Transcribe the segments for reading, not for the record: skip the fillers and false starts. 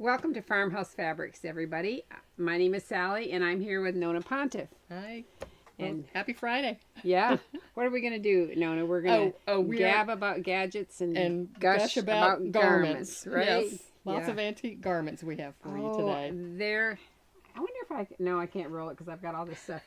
Welcome to Farmhouse Fabrics, everybody. My name is Sally, and I'm here with Nona Pontiff. Hi. And happy Friday. yeah, what are we going to do, Nona? We're going to gab about gadgets and gush about garments, right? Yes, lots of antique garments we have for you today. I wonder if no, I can't roll it because I've got all this stuff.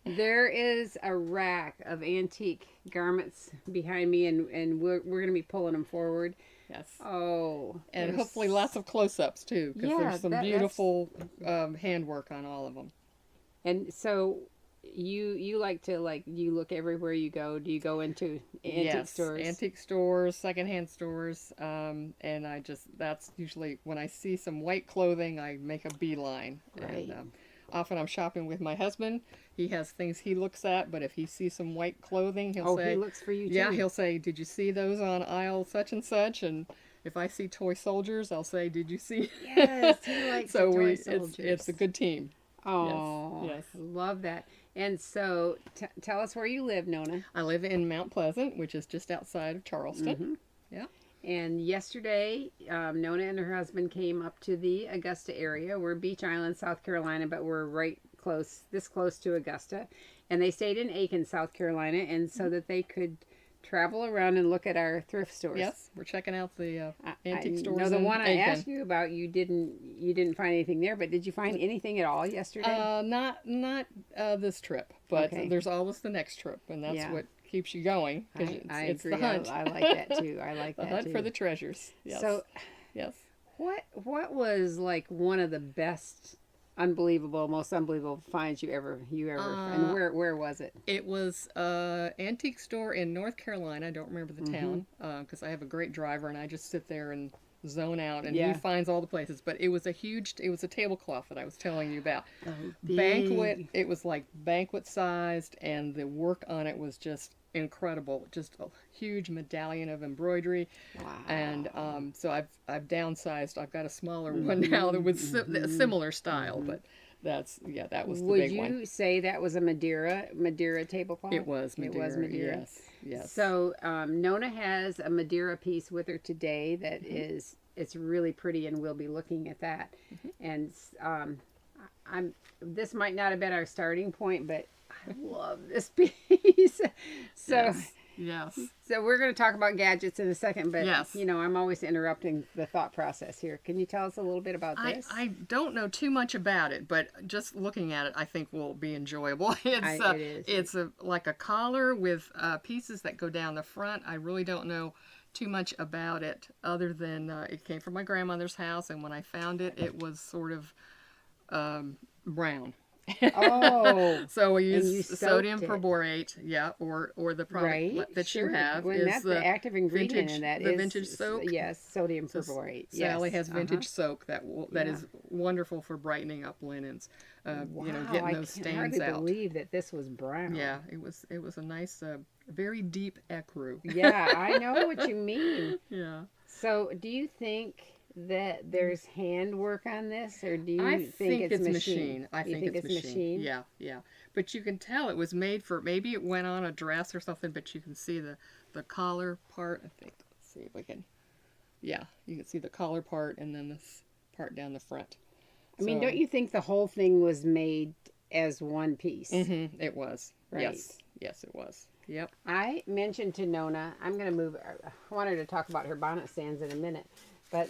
There is a rack of antique garments behind me, and we're going to be pulling them forward. Yes. Oh. And hopefully lots of close-ups, too, because there's some beautiful handwork on all of them. And so you like to, you look everywhere you go. Do you go into antique stores? Yes, antique stores, secondhand stores, and that's usually when I see some white clothing, I make a beeline. Right. And, often I'm shopping with my husband. He has things he looks at, but if he sees some white clothing, he'll say... he looks for you, too. Yeah, he'll say, did you see those on aisle such and such? And if I see toy soldiers, I'll say, did you see... Yes, he likes the toy soldiers. It's a good team. Oh, yes. Love that. And so, tell us where you live, Nona. I live in Mount Pleasant, which is just outside of Charleston. Mm-hmm. Yeah. And yesterday, Nona and her husband came up to the Augusta area. We're Beach Island, South Carolina, but we're this close to Augusta. And they stayed in Aiken, South Carolina, and so that they could travel around and look at our thrift stores. Yes, we're checking out the antique stores. No, the one I asked you about, you didn't find anything there, but did you find anything at all yesterday? Not this trip, but there's always the next trip, and that's what keeps you going. I it's agree. The hunt. I like that too. I like that the hunt too. For the treasures. Yes. So, yes. What was like one of the best, most unbelievable finds you ever and where was it? It was an antique store in North Carolina. I don't remember the town because I have a great driver and I just sit there and zone out, and he finds all the places. But it was a tablecloth that I was telling you about. Banquet. It was like banquet sized, and the work on it was just incredible. Just a huge medallion of embroidery. Wow. And so I've downsized. I've got a smaller one now that was a similar style, but that was the big one. Would you say that was a Madeira tablecloth? It was Madeira. It was Madeira. Yes. So Nona has a Madeira piece with her today that it's really pretty, and we'll be looking at that. And this might not have been our starting point, but I love this piece. So yes. So we're going to talk about gadgets in a second, but yes. I'm always interrupting the thought process here. Can you tell us a little bit about this? I don't know too much about it, but just looking at it, I think will be enjoyable. It's like a collar with pieces that go down the front. I really don't know too much about it other than it came from my grandmother's house, and when I found it, it was sort of brown. Oh, so we use sodium perborate, or the product that you have. That's the active ingredient in that. The vintage soak. Yes, sodium perborate. Sally has vintage soak that is wonderful for brightening up linens. Getting those stains out. I hardly believe that this was brown. Yeah, it was a nice, very deep ecru. Yeah, I know what you mean. Yeah. So, do you think that there's handwork on this, or do you think it's machine? I think it's machine. Yeah. But you can tell it was made for, maybe it went on a dress or something, but you can see the collar part. I think, let's see if we can, you can see the collar part and then this part down the front. I mean, don't you think the whole thing was made as one piece? Mm-hmm, it was. Right. Yes, it was. Yep. I mentioned to Nona, I'm going to move, I want her to talk about her bonnet stands in a minute. But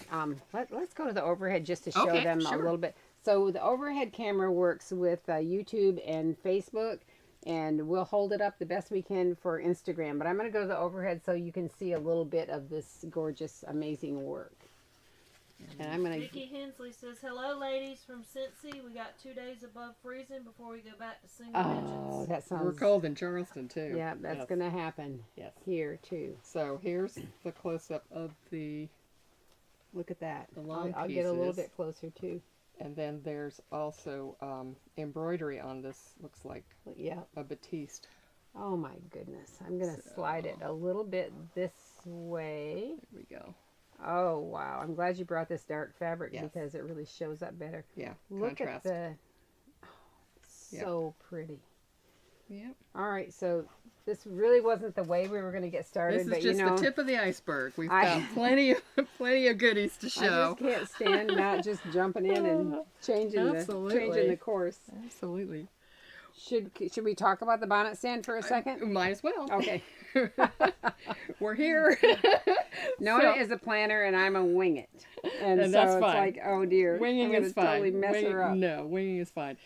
let's go to the overhead just to show them a little bit. So the overhead camera works with YouTube and Facebook, and we'll hold it up the best we can for Instagram. But I'm going to go to the overhead so you can see a little bit of this gorgeous, amazing work. And I'm going to... Vicki Hensley says, hello, ladies from Cincy. We got 2 days above freezing before we go back to single digits. Oh, that sounds... We're cold in Charleston, too. Yeah, that's going to happen here, too. So here's the close-up of the... Look at that. I'll get a little bit closer too. And then there's also embroidery on this. Looks like a batiste. Oh my goodness. I'm going to slide it a little bit this way. There we go. Oh wow. I'm glad you brought this dark fabric because it really shows up better. Yeah. Look contrast. at the... so pretty. Yep. All right, so this really wasn't the way we were going to get started, This is but just you know, the tip of the iceberg. We've got plenty of goodies to I show. just can't stand not just jumping in and changing the course. Absolutely. Should we talk about the bonnet stand for a second? Might as well. Okay. We're here. Nona is a planner and I'm a wing it. And so that's it's fine. like, oh dear. Winging I'm is gonna fine. totally mess her up. No, winging is fine.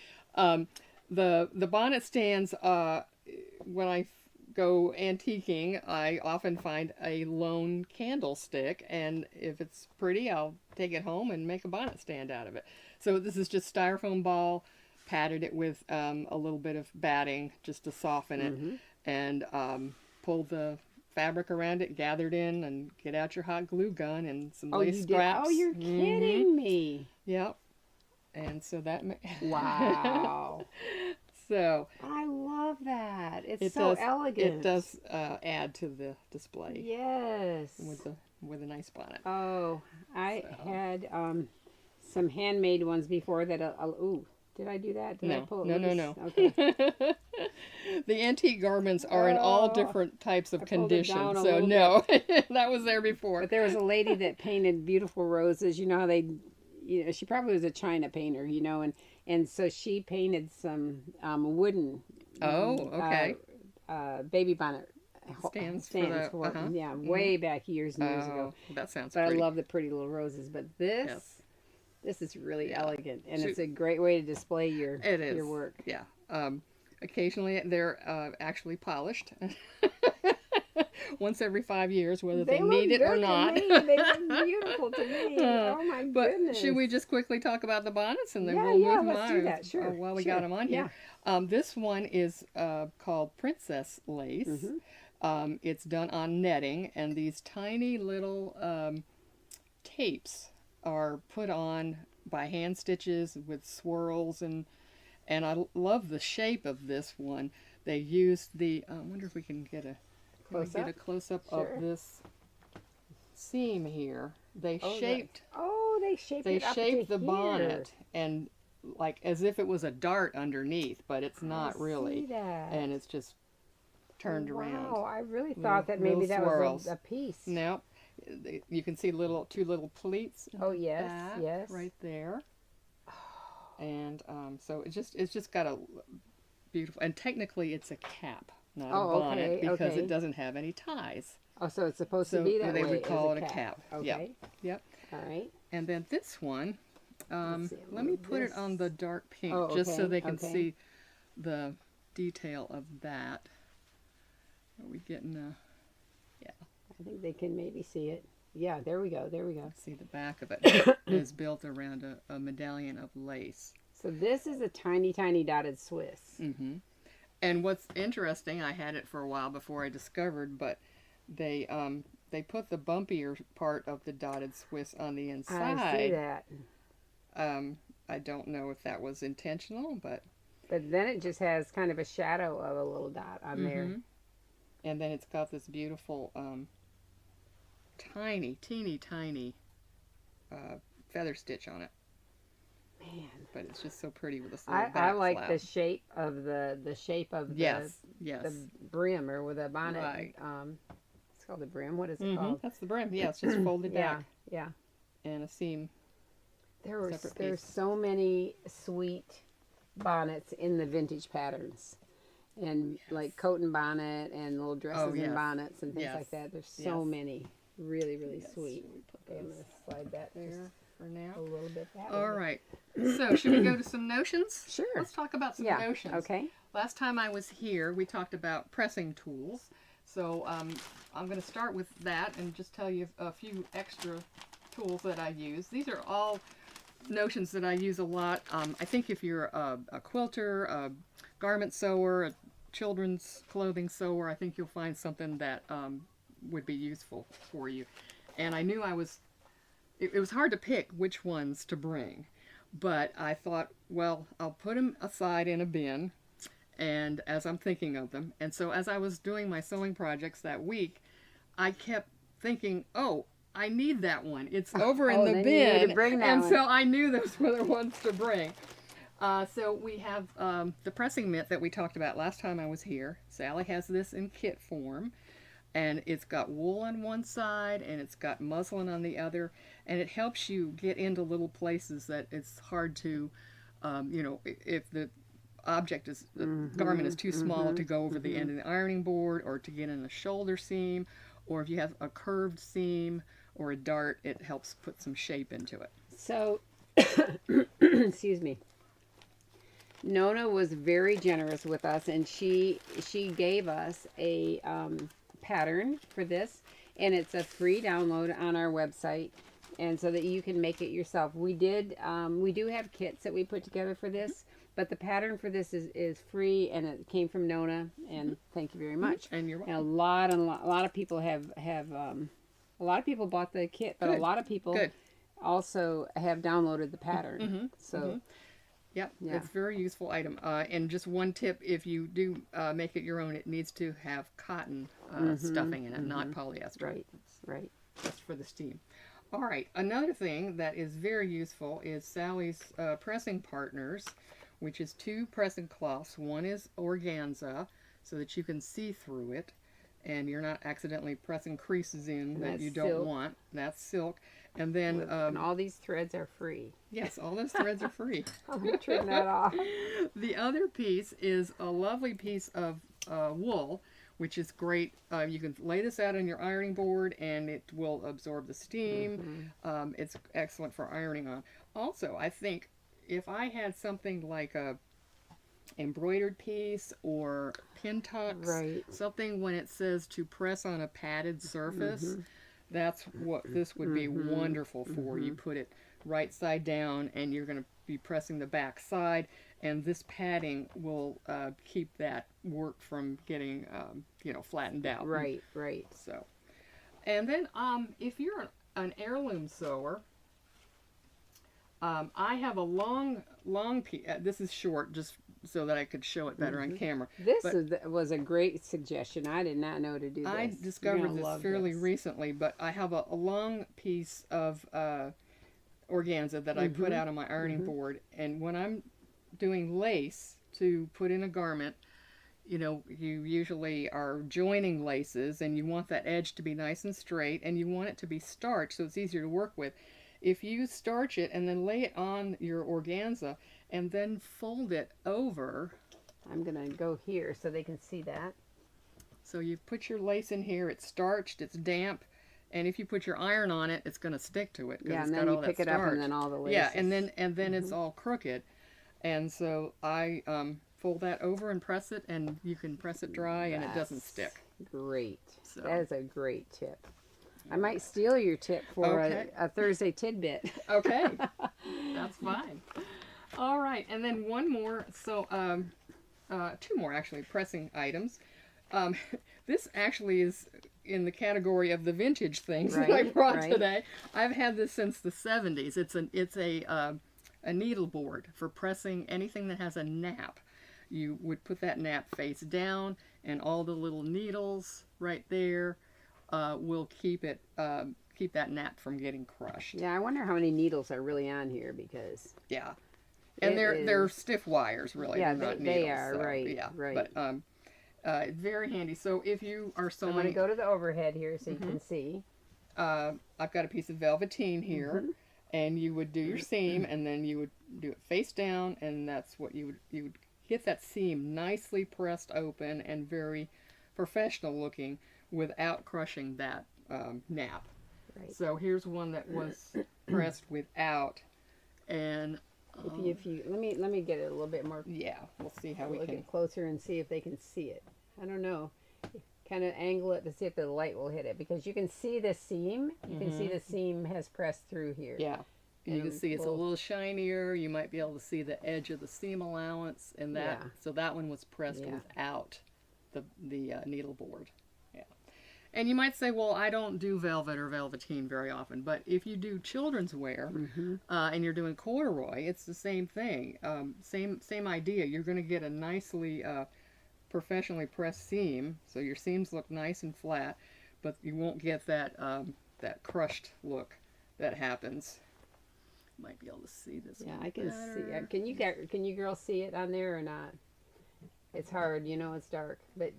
The bonnet stands, when I go antiquing, I often find a lone candlestick, and if it's pretty, I'll take it home and make a bonnet stand out of it. So this is just styrofoam ball, patted it with a little bit of batting just to soften it, and pull the fabric around it, gathered in, and get out your hot glue gun and some lace scraps. Oh, you're kidding me. Yep. And so that wow. So I love that. It's so elegant. It does add to the display. Yes. With a nice bonnet. Oh, I had some handmade ones before that. Ooh, did I do that? Did I pull it loose? No. Okay. The antique garments are in all different types of condition. So no, that was there before. But there was a lady that painted beautiful roses. You know how they, she probably was a China painter, and so she painted some wooden. Oh, okay. Baby bonnet stands for way back years and years ago. That sounds But pretty. I love the pretty little roses. But this is really elegant, and it's a great way to display your work. Yeah. Occasionally they're actually polished. Once every 5 years, whether they need it or not. They look beautiful to me. Oh my goodness! But should we just quickly talk about the bonnets and then we'll move let's on? do that. Sure. While we got them on here. This one is called Princess Lace. It's done on netting, and these tiny little tapes are put on by hand stitches with swirls, and I love the shape of this one. They used the I wonder if we can get a close up of this seam here. They shaped the bonnet and like as if it was a dart underneath, but it's not really. See that. And it's just turned around. Wow, I really thought that maybe that was a piece. No. You can see two little pleats. Oh yes, yes. Right there. And so it's just got a beautiful, and technically it's a cap, not a bonnet, because it doesn't have any ties. Oh, so it's supposed to be that way. They would call it a cap. Okay. Yep. All right. And then this one, let me put it on the dark pink, just so they can see the detail of that. Are we getting I think they can maybe see it. Yeah, there we go. See the back of it is built around a medallion of lace. So this is a tiny, tiny dotted Swiss. Mm-hmm. And what's interesting, I had it for a while before I discovered, but they put the bumpier part of the dotted Swiss on the inside. I see that. I don't know if that was intentional, but then it just has kind of a shadow of a little dot on there. And then it's got this beautiful teeny tiny feather stitch on it. Man, but it's just so pretty with this little back I like flap. the shape of the the brim, or with a bonnet. Right. It's called the brim. What is it called? That's the brim. Yeah, it's just folded back. Yeah. And a seam. There's so many sweet bonnets in the vintage patterns. And like coat and bonnet and little dresses and bonnets and things like that. There's so many. Really, really sweet. Okay, I'm going to slide that there for now. A little bit that way. All right. So, should we go to some notions? Sure. Let's talk about some notions. Okay. Last time I was here, we talked about pressing tools. So, I'm going to start with that and just tell you a few extra tools that I use. These are all notions that I use a lot. I think if you're a quilter, a garment sewer, a children's clothing sewer, I think you'll find something that would be useful for you. And I knew it was hard to pick which ones to bring, but I thought, well, I'll put them aside in a bin, and as I'm thinking of them. And so as I was doing my sewing projects that week, I kept thinking, oh, I need that one. It's over in the bin. You need to bring that one. So I knew those were the ones to bring. So we have the pressing mitt that we talked about last time I was here. Sally has this in kit form, and it's got wool on one side and it's got muslin on the other, and it helps you get into little places that it's hard to, if the garment is too small to go over the end of the ironing board, or to get in a shoulder seam, or if you have a curved seam or a dart, it helps put some shape into it. So, excuse me. Nona was very generous with us, and she gave us a pattern for this, and it's a free download on our website, and so that you can make it yourself. We do have kits that we put together for this, but the pattern for this is free, and it came from Nona, and thank you very much. And you're welcome. And a lot of people have a lot of people bought the kit, but Good. a lot of people Good. also have downloaded the pattern. So. Yep, Yeah. it's a very useful item. And just one tip, if you do make it your own, it needs to have cotton stuffing in it, not polyester. Right, right. Just for the steam. All right, another thing that is very useful is Sally's pressing partners, which is 2 pressing cloths. One is organza, so that you can see through it, and you're not accidentally pressing creases in that you don't silk. want. That's silk. And then And all these threads are free. yes, all those threads are free. I'm going to trim that off. The other piece is a lovely piece of wool, which is great. You can lay this out on your ironing board and it will absorb the steam. It's excellent for ironing on. Also, I think if I had something like a embroidered piece or pin tucks, Right. something when it says to press on a padded surface, that's what this would be wonderful for. You put it right side down and you're going to be pressing the back side, and this padding will keep that work from getting flattened out. Right, right. So, and then if you're an heirloom sewer, I have a long piece. This is short, just so that I could show it better on camera. This was a great suggestion. I did not know to do this. I You're discovered gonna this love fairly this. recently, but I have a long piece of organza that I put out on my ironing board, and when I'm doing lace to put in a garment, you usually are joining laces, and you want that edge to be nice and straight, and you want it to be starched so it's easier to work with. If you starch it and then lay it on your organza and then fold it over. I'm going to go here so they can see that. So you put your lace in here, it's starched, it's damp, and if you put your iron on it, it's going to stick to it. Yeah, it's and got then all you pick that it up starch. and then all the laces. Yeah, and then it's all crooked. And so I fold that over and press it, and you can press it dry and it doesn't stick. Great. So. That is a great tip. I might steal your tip for a Thursday tidbit. Okay, that's fine. All right, and then one more. So, 2 more actually pressing items. This actually is in the category of the vintage things that I brought today. I've had this since the 70s. It's a needle board for pressing anything that has a nap. You would put that nap face down, and all the little needles right there will keep that nap from getting crushed. Yeah, I wonder how many needles are really on here because. Yeah, and they're stiff wires, really. Yeah, they're not they needles, are, so, right, yeah. right. But very handy. So if you are sewing, I'm going to go to the overhead here so you can see. I've got a piece of velveteen here, and you would do your seam, and then you would do it face down, and that's what you would get that seam nicely pressed open and very professional looking without crushing that nap. Right. So here's one that was pressed without, and If you let me get it a little bit more. yeah, we'll see how we Look can. it closer and see if they can see it. I don't know. Kind of angle it to see if the light will hit it because you can see the seam. You can see the seam has pressed through here. Yeah. You can And see it's a little shinier. You might be able to see the edge of the seam allowance, and that. Yeah. So that one was pressed Yeah. without the needle board. Yeah. And you might say, well, I don't do velvet or velveteen very often, but if you do children's wear and you're doing corduroy, it's the same thing. Same idea. You're going to get a nicely professionally pressed seam, so your seams look nice and flat, but you won't get that that crushed look that happens. Might be able to see this. Yeah, one I can better. see. Can you girls see it on there or not? It's hard, you know, it's dark, but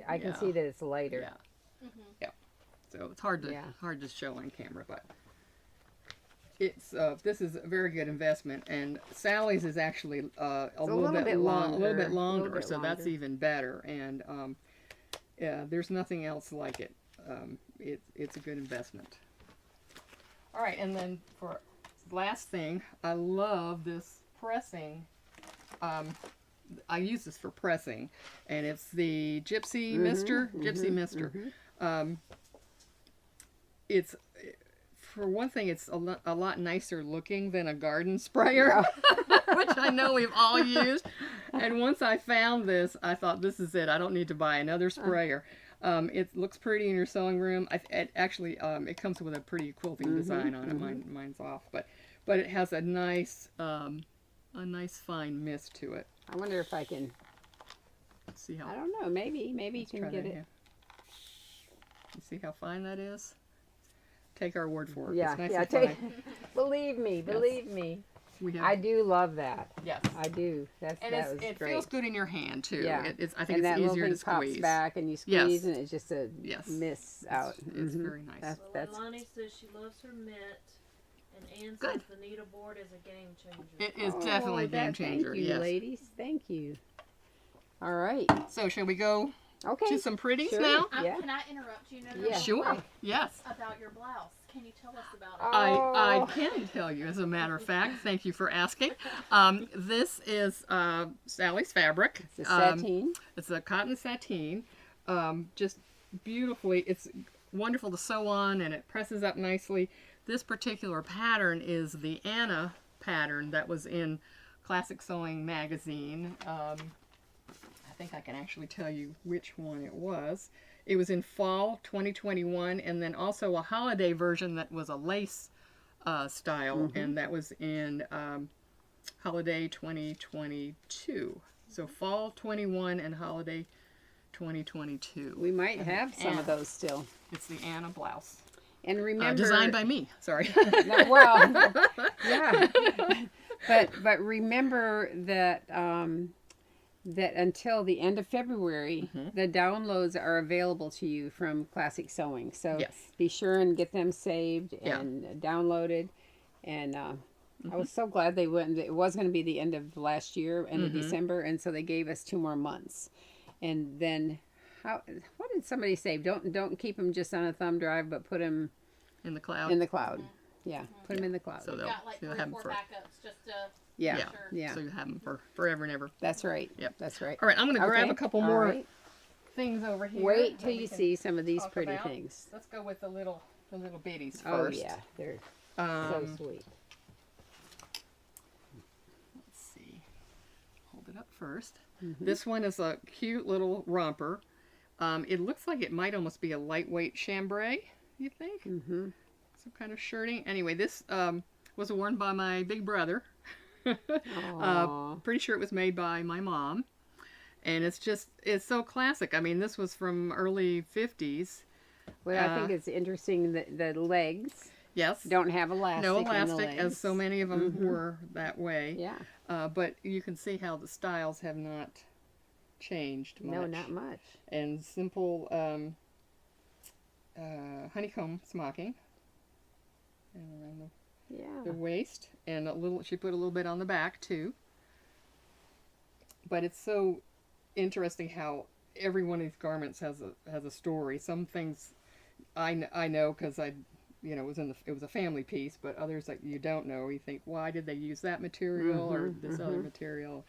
I can see that it's lighter. Yeah. Yeah. So it's hard to show on camera, but it's this is a very good investment, and Sally's is actually a little bit longer, so that's even better. And yeah, there's nothing else like it. It's a good investment. All right, and then for last thing, I love this pressing. I use this for pressing, and it's the Gypsy Mister. It's, for one thing, it's a lot nicer looking than a garden sprayer, which I know we've all used. And once I found this, I thought, this is it. I don't need to buy another sprayer. It looks pretty in your sewing room. It comes with a pretty quilting design on it. Mine's off, but it has a nice fine mist to it. I wonder if I can. See how? I don't know. Maybe you can get it. You see how fine that is? Take our word for it. Yeah, it's nice believe me. I do love that. Yes, I do. It great. Feels good in your hand too. Yeah, I think it's easier to squeeze. Pops back and you squeeze, and it's just a mist out. It's very nice. Well, Lonnie says she loves her mitt, and Ann says the needleboard is a game changer. It is definitely a game changer. Thank you, ladies. Thank you. All right. So shall we go? To some pretties now? Can I interrupt you? Yeah. Sure. Yes. About your blouse. Can you tell us about it? I can tell you, as a matter of fact. Thank you for asking. This is Sally's fabric. It's a sateen. It's a cotton sateen. Just beautifully. It's wonderful to sew on, and it presses up nicely. This particular pattern is the Anna pattern that was in Classic Sewing magazine. I think I can actually tell you which one it was. It was in fall 2021, and then also a holiday version that was a lace style, and that was in holiday 2022. So fall 21 and holiday 2022. We might have some of those still. It's the Anna blouse. And remember, designed by me. Sorry. Well, yeah. But remember that that until the end of February, the downloads are available to you from Classic Sewing. So be sure and get them saved and downloaded. And I was so glad they went. It was going to be the end of last year, end of December, and so they gave us 2 more months. And then, what did somebody say? Don't keep them just on a thumb drive, but put them in the cloud. In the cloud, put them in the cloud. So they'll like 3 or 4 backups just to. Yeah. So you have them for forever and ever. That's right. Yep. That's right. All right, I'm going to grab a couple more things over here. Wait till you see some of these pretty things. Let's go with the little bitties first. Oh yeah, they're so sweet. Let's see. Hold it up first. This one is a cute little romper. It looks like it might almost be a lightweight chambray, you think? Some kind of shirting. Anyway, this was worn by my big brother. Pretty sure it was made by my mom. And it's so classic. I mean, this was from early 50s. Well, I think it's interesting that the legs don't have elastic. No elastic, as so many of them were that way. Yeah. But you can see how the styles have not changed much. No, not much. And simple honeycomb smocking. And around the waist, and she put a little bit on the back too. But it's so interesting how every one of these garments has a story. Some things I know because it was a family piece, but others that you don't know, you think, why did they use that material or this other material?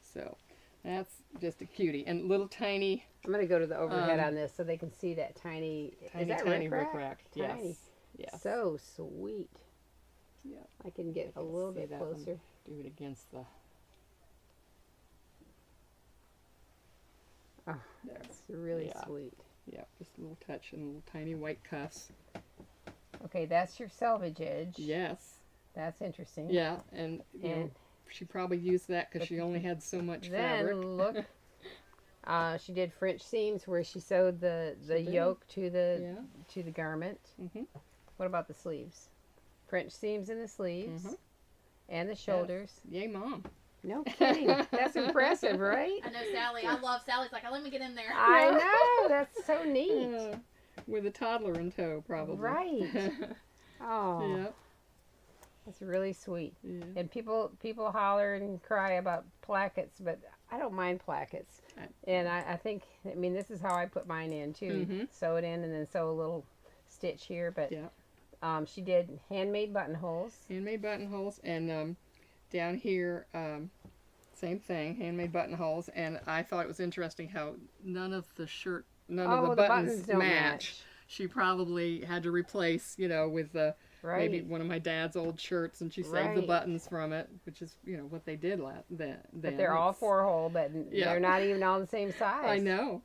So that's just a cutie. And little tiny. I'm gonna go to the overhead on this so they can see that tiny. Is that rickrack? Tiny. Yes. So sweet. Yeah. I can get a little bit closer. Do it against the. Oh, that's really sweet. Yeah, just a little touch and little tiny white cuffs. Okay, that's your selvage edge. Yes. That's interesting. Yeah, and she probably used that because she only had so much fabric. Then look, she did French seams where she sewed the yoke to the garment. What about the sleeves? French seams in the sleeves. And the shoulders. Yes. Yay, Mom. No kidding. That's impressive, right? I know Sally. I love Sally's like, let me get in there. I know. That's so neat. With a toddler in tow, probably. Right. Oh. Yep. That's really sweet. Yeah. And people holler and cry about plackets, but I don't mind plackets. And I think, I mean, this is how I put mine in too. Mm-hmm. Sew it in and then sew a little stitch here. But yeah. She did handmade buttonholes. Handmade buttonholes, and down here, same thing, handmade buttonholes. And I thought it was interesting how none of the buttons don't match. She probably had to replace, with maybe one of my dad's old shirts, and she saved the buttons from it, which is, what they did then. But they're all 4-hole, but they're not even all the same size. I know.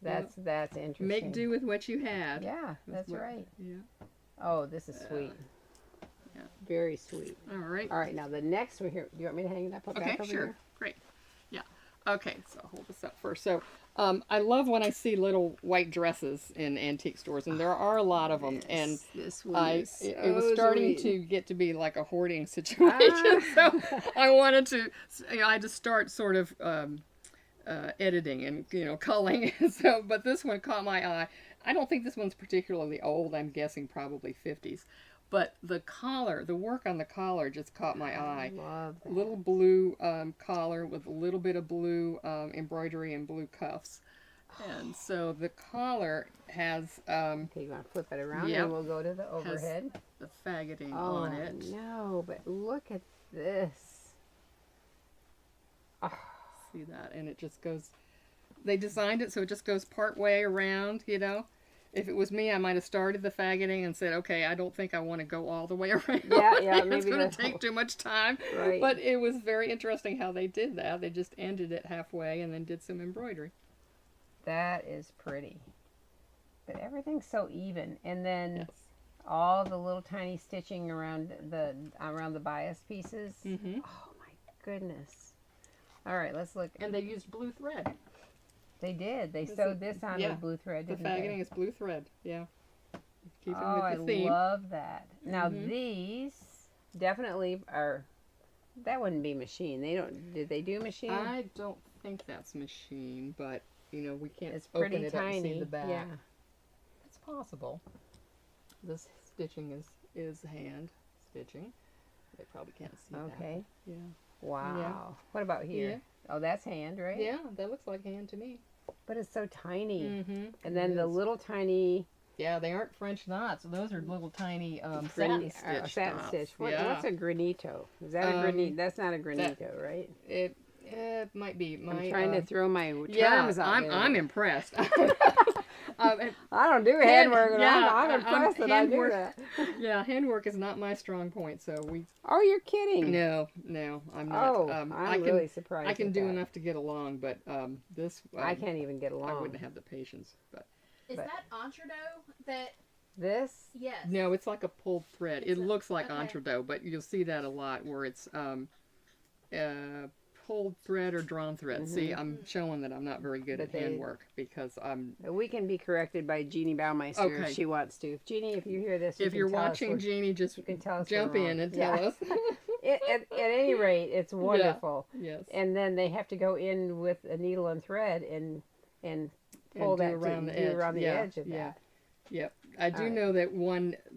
That's interesting. Make do with what you had. Yeah, that's right. Yeah. Oh, this is sweet. Yeah. Very sweet. All right. All right, now the next one here. Do you want me to hang it up back over sure. here? Great. Yeah. Okay, so I'll hold this up first. So I love when I see little white dresses in antique stores, and there are a lot of them. And this one it was starting to get to be like a hoarding situation. So I wanted to, I had to start sort of editing and culling. But this one caught my eye. I don't think this one's particularly old. I'm guessing probably 50s. But the collar, the work on the collar just caught my eye. Love that. Little blue collar with a little bit of blue embroidery and blue cuffs. And so the collar has... okay, you want to flip it around and we'll go to the overhead. The faggoting on it. No, but look at this. Oh. See that? And it just goes... They designed it so it just goes part way around, If it was me, I might have started the faggoting and said, okay, I don't think I want to go all the way around. Yeah, maybe it's going to take too much time. Right. But it was very interesting how they did that. They just ended it halfway and then did some embroidery. That is pretty. But everything's so even. And then all the little tiny stitching around the bias pieces. Mm-hmm. Oh, my goodness. All right, let's look. And they used blue thread. They did. They sewed this on with blue thread, The didn't faggoting is blue thread, yeah. Keeping I with the theme. love that. Now these definitely are, that wouldn't be machine. Did they do machine? I don't think that's machine, but, we can't It's open pretty it up tiny. and see the back. Yeah. It's possible. This stitching is hand stitching. They probably can't see that. Okay. Yeah. Wow. Yeah. What about here? Yeah. Oh, that's hand, right? Yeah, that looks like hand to me. But it's so tiny. Mm-hmm. And then the little tiny... Yeah, they aren't French knots. Those are little tiny satin stitch knots. stitch. Yeah. What's a granito? Is that a granito? That's not a granito, right? It might be. I'm trying to throw my terms out there. I'm impressed. I don't do handwork, and I'm impressed that I do that. Yeah, handwork is not my strong point, so we... Oh, you're kidding. No, I'm not. Oh, I'm really surprised. I can do enough to get along, but this... I can't even get along. I wouldn't have the patience, but... Is that entredo that... This? Yes. No, it's like a pulled thread. It looks like entredo, but you'll see that a lot where it's pulled thread or drawn thread. See, I'm showing that I'm not very good at handwork because I'm... We can be corrected by Jeannie Baumeister if she wants to. Jeannie, if you hear this, if you're watching, Jeannie, just jump in and tell us. At any rate, it's wonderful. Yeah. Yes. And then they have to go in with a needle and thread and pull that around the edge of that. Yep. I do know that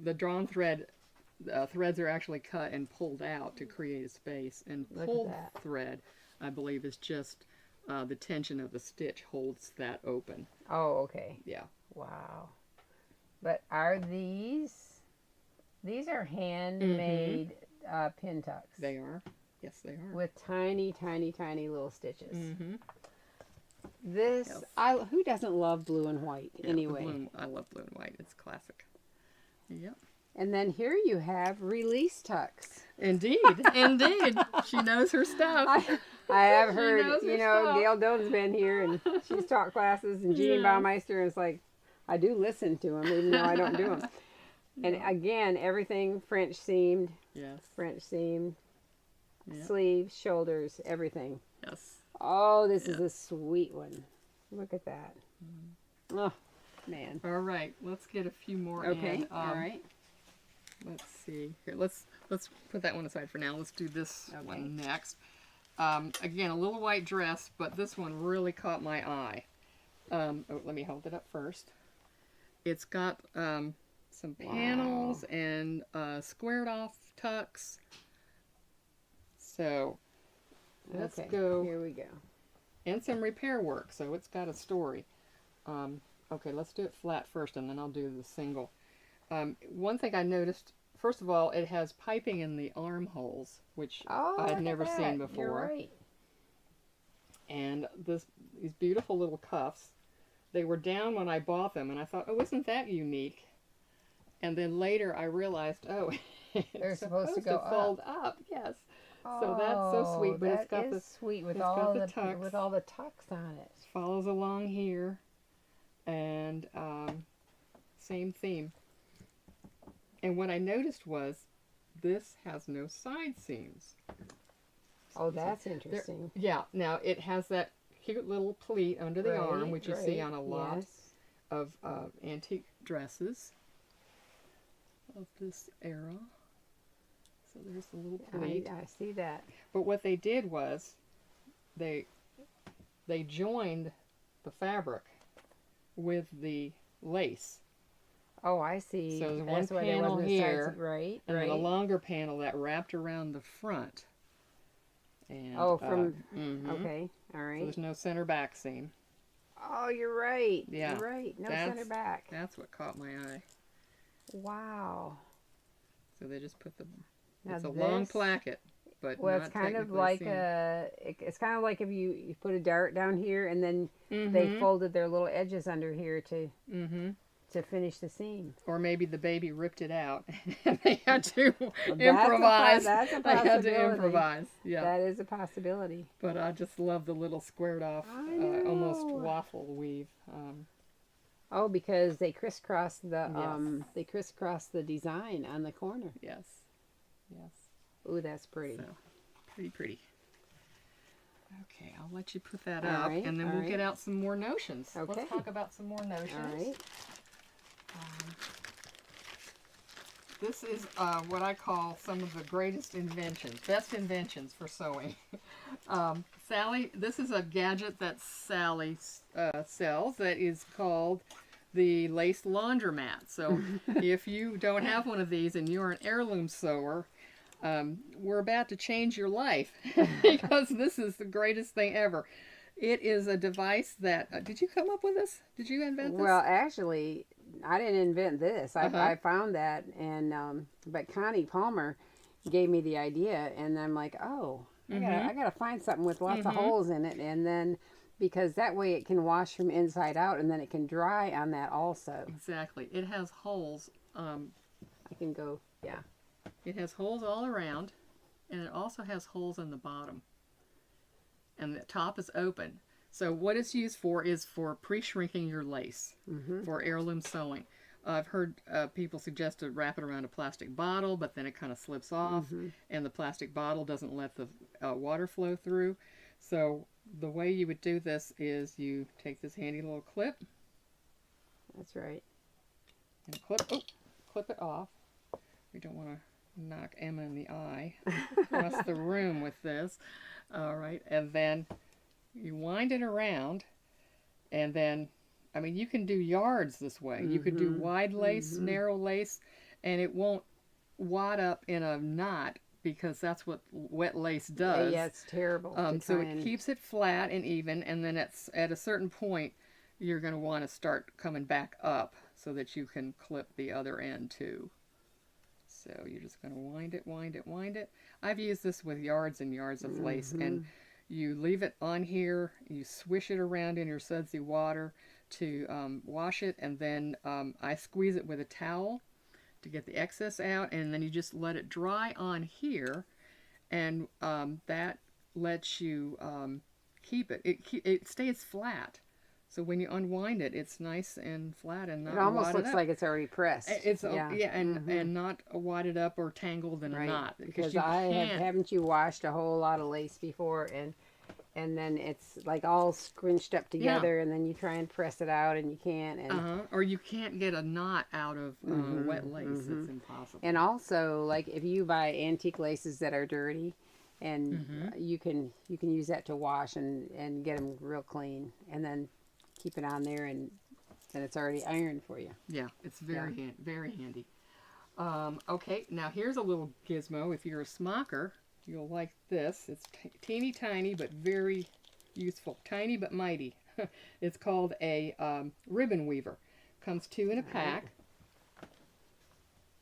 the drawn thread, threads are actually cut and pulled out to create a space. And pulled thread, I believe, is just the tension of the stitch holds that open. Oh, okay. Yeah. Wow. But are these are handmade pin tucks? They are. Yes, they are. With tiny, tiny, tiny little stitches. Mm-hmm. This, who doesn't love blue and white anyway? I love blue and white. It's classic. Yep. And then here you have release tucks. Indeed, indeed. She knows her stuff. I have heard, Gail Doan's been here and she's taught classes and Jeannie Baumeister, and it's like, I do listen to them even though I don't do them. And again, everything French seamed. Yes. French seamed. Sleeves, shoulders, everything. Yes. Oh, this is a sweet one. Look at that. Oh, man. All right, let's get a few more in. Okay, all right. let's see. Here, let's put that one aside for now. Let's do this one next. Again, a little white dress, but this one really caught my eye. Let me hold it up first. It's got some panels and squared off tucks. So let's go. Here we go. And some repair work, so it's got a story. Okay, let's do it flat first, and then I'll do the single. One thing I noticed, first of all, it has piping in the armholes, which I'd never seen before. You're right. And these beautiful little cuffs. They were down when I bought them, and I thought, oh, isn't that unique? And then later I realized, oh, they're supposed to go fold up. Yes. So that's so sweet, but it's got the sweet with it's all got the tucks. with all the tucks on it. Follows along here, and same theme. And what I noticed was this has no side seams. Oh, that's interesting. Yeah. Now it has that cute little pleat under the arm, which you see on a lot of antique dresses of this era. So there's a little pleat. I see that. But what they did was they joined the fabric with the lace. Oh, I see. So there's That's one why there panel wasn't here, sides, right? and then a longer panel that wrapped around the front. And, okay, all right. So there's no center back seam. Oh, you're right. Yeah, you're right. No center back. That's what caught my eye. Wow. So they just put the. Now It's a long placket, but well, not it's kind of technically like seamed. it's kind of like if you put a dart down here and then they folded their little edges under here to finish the seam. Or maybe the baby ripped it out and they had to improvise. That's a They possibility. had to improvise. Yeah. That is a possibility. But I just love the little squared off, almost waffle weave. Oh, because they crisscross the design on the corner. Yes. Yes. Ooh, that's pretty. So, pretty. Okay, I'll let you put that up, and then we'll get out some more notions. Okay. Let's talk about some more notions. All right. This is what I call some of the greatest inventions, best inventions for sewing. Sally, this is a gadget that Sally sells that is called the lace laundromat. So if you don't have one of these and you're an heirloom sewer, we're about to change your life because this is the greatest thing ever. It is a device that, did you come up with this? Did you invent this? Well, actually, I didn't invent this. I found that, and but Connie Palmer gave me the idea, and I'm like, oh, I gotta find something with lots of holes in it, and then because that way it can wash from inside out, and then it can dry on that also. Exactly. It has holes. I can go, yeah. It has holes all around, and it also has holes in the bottom. And the top is open. So what it's used for is for pre-shrinking your lace for heirloom sewing. I've heard people suggest to wrap it around a plastic bottle, but then it kind of slips off, and the plastic bottle doesn't let the water flow through. So the way you would do this is you take this handy little clip. That's right. And clip it off. We don't want to knock Emma in the eye across the room with this. All right, and then you wind it around, and then, I mean, you can do yards this way. You could do wide lace, narrow lace, and it won't wad up in a knot because that's what wet lace does. Yeah, it's terrible. So it keeps it flat and even, and then at a certain point, you're going to want to start coming back up so that you can clip the other end too. So you're just going to wind it, wind it, wind it. I've used this with yards and yards of lace, and you leave it on here, you swish it around in your sudsy water to wash it, and then I squeeze it with a towel to get the excess out, and then you just let it dry on here, and that lets you keep it. It stays flat. So when you unwind it, it's nice and flat and not wadded up. It almost looks like it's already pressed. And not wadded up or tangled in a knot. Because haven't you washed a whole lot of lace before, and and then it's like all scrunched up together, and then you try and press it out, and you can't. And Or you can't get a knot out of wet lace. It's impossible. And also, like if you buy antique laces that are dirty, and you can use that to wash and get them real clean, and then keep it on there, and then it's already ironed for you. Yeah, it's very handy. Okay, now here's a little gizmo. If you're a smocker, you'll like this. It's teeny tiny but very useful. Tiny but mighty. It's called a ribbon weaver. Comes 2 in a pack.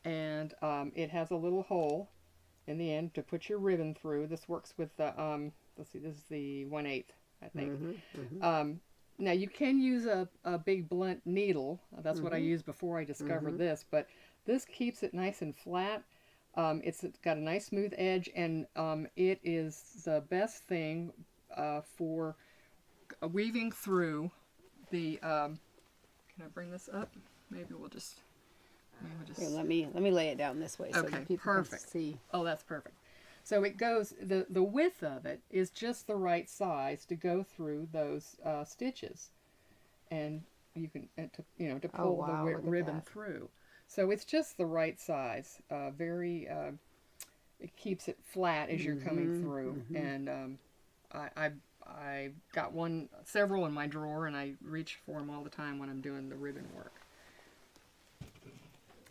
And it has a little hole in the end to put your ribbon through. This works with the, let's see, this is the 1/8, I think. Now you can use a big blunt needle. That's what I used before I discovered this, but this keeps it nice and flat. It's got a nice smooth edge, and it is the best thing for weaving through the, can I bring this up? Maybe we'll just... Here, let me lay it down this way so that people can see. Oh, that's perfect. So it goes, the width of it is just the right size to go through those stitches, and you can to pull the ribbon through. So it's just the right size. It keeps it flat as you're coming through, and I got several in my drawer, and I reach for them all the time when I'm doing the ribbon work.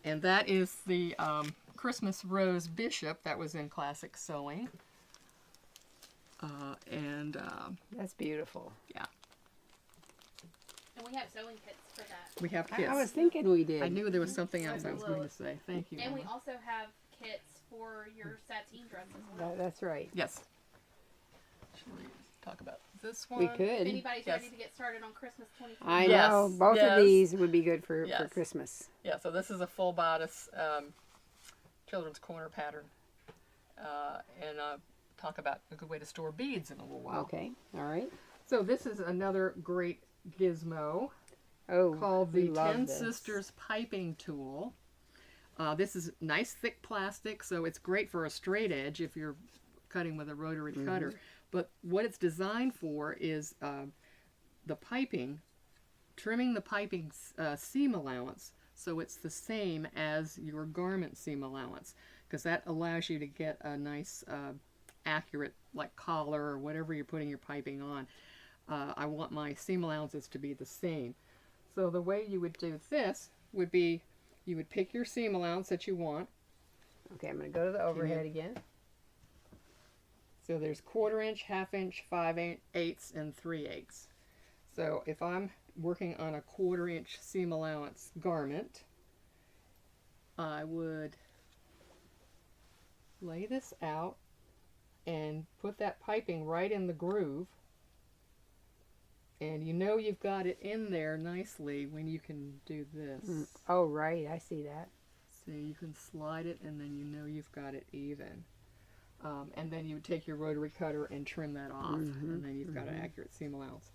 And that is the Christmas Rose Bishop that was in Classic Sewing. That's beautiful. Yeah. And we have sewing kits for that. We have kits. I was thinking we did. I knew there was something else I was going to say. Thank you. And we also have kits for your sateen dresses as well. That's right. Yes. Should we talk about this one? We could. If anybody's ready to get started on Christmas 2020. I know. Both of these would be good for Christmas. Yeah, so this is a full bodice children's corner pattern. And talk about a good way to store beads in a little while. Okay. All right. So this is another great gizmo called the Ten Sisters Piping Tool. This is nice thick plastic, so it's great for a straight edge if you're cutting with a rotary cutter. But what it's designed for is the piping, trimming the piping seam allowance so it's the same as your garment seam allowance, because that allows you to get a nice accurate like collar or whatever you're putting your piping on. I want my seam allowances to be the same. So the way you would do this would be you would pick your seam allowance that you want. Okay, I'm going to go to the overhead again. So there's 1/4 inch, 1/2 inch, 5/8, and 3/8. So if I'm working on a 1/4 inch seam allowance garment, I would lay this out and put that piping right in the groove. And you know you've got it in there nicely when you can do this. Oh, right. I see that. So you can slide it, and then you know you've got it even. And then you would take your rotary cutter and trim that off, and then you've got an accurate seam allowance.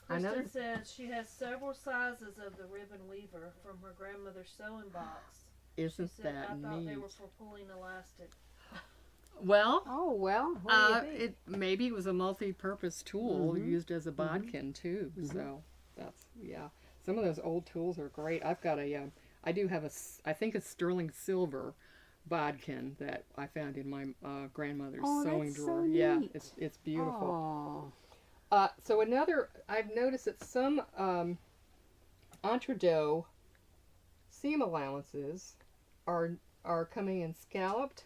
Kristen says she has several sizes of the ribbon weaver from her grandmother's sewing box. Isn't She said, that I thought neat? they were for pulling elastic. Well, what do you think? maybe it was a multi-purpose tool used as a bodkin too. So that's Some of those old tools are great. I've got I do have I think a sterling silver bodkin that I found in my grandmother's sewing drawer. So neat. Yeah, it's beautiful. So I've noticed that some entredot seam allowances are coming in scalloped,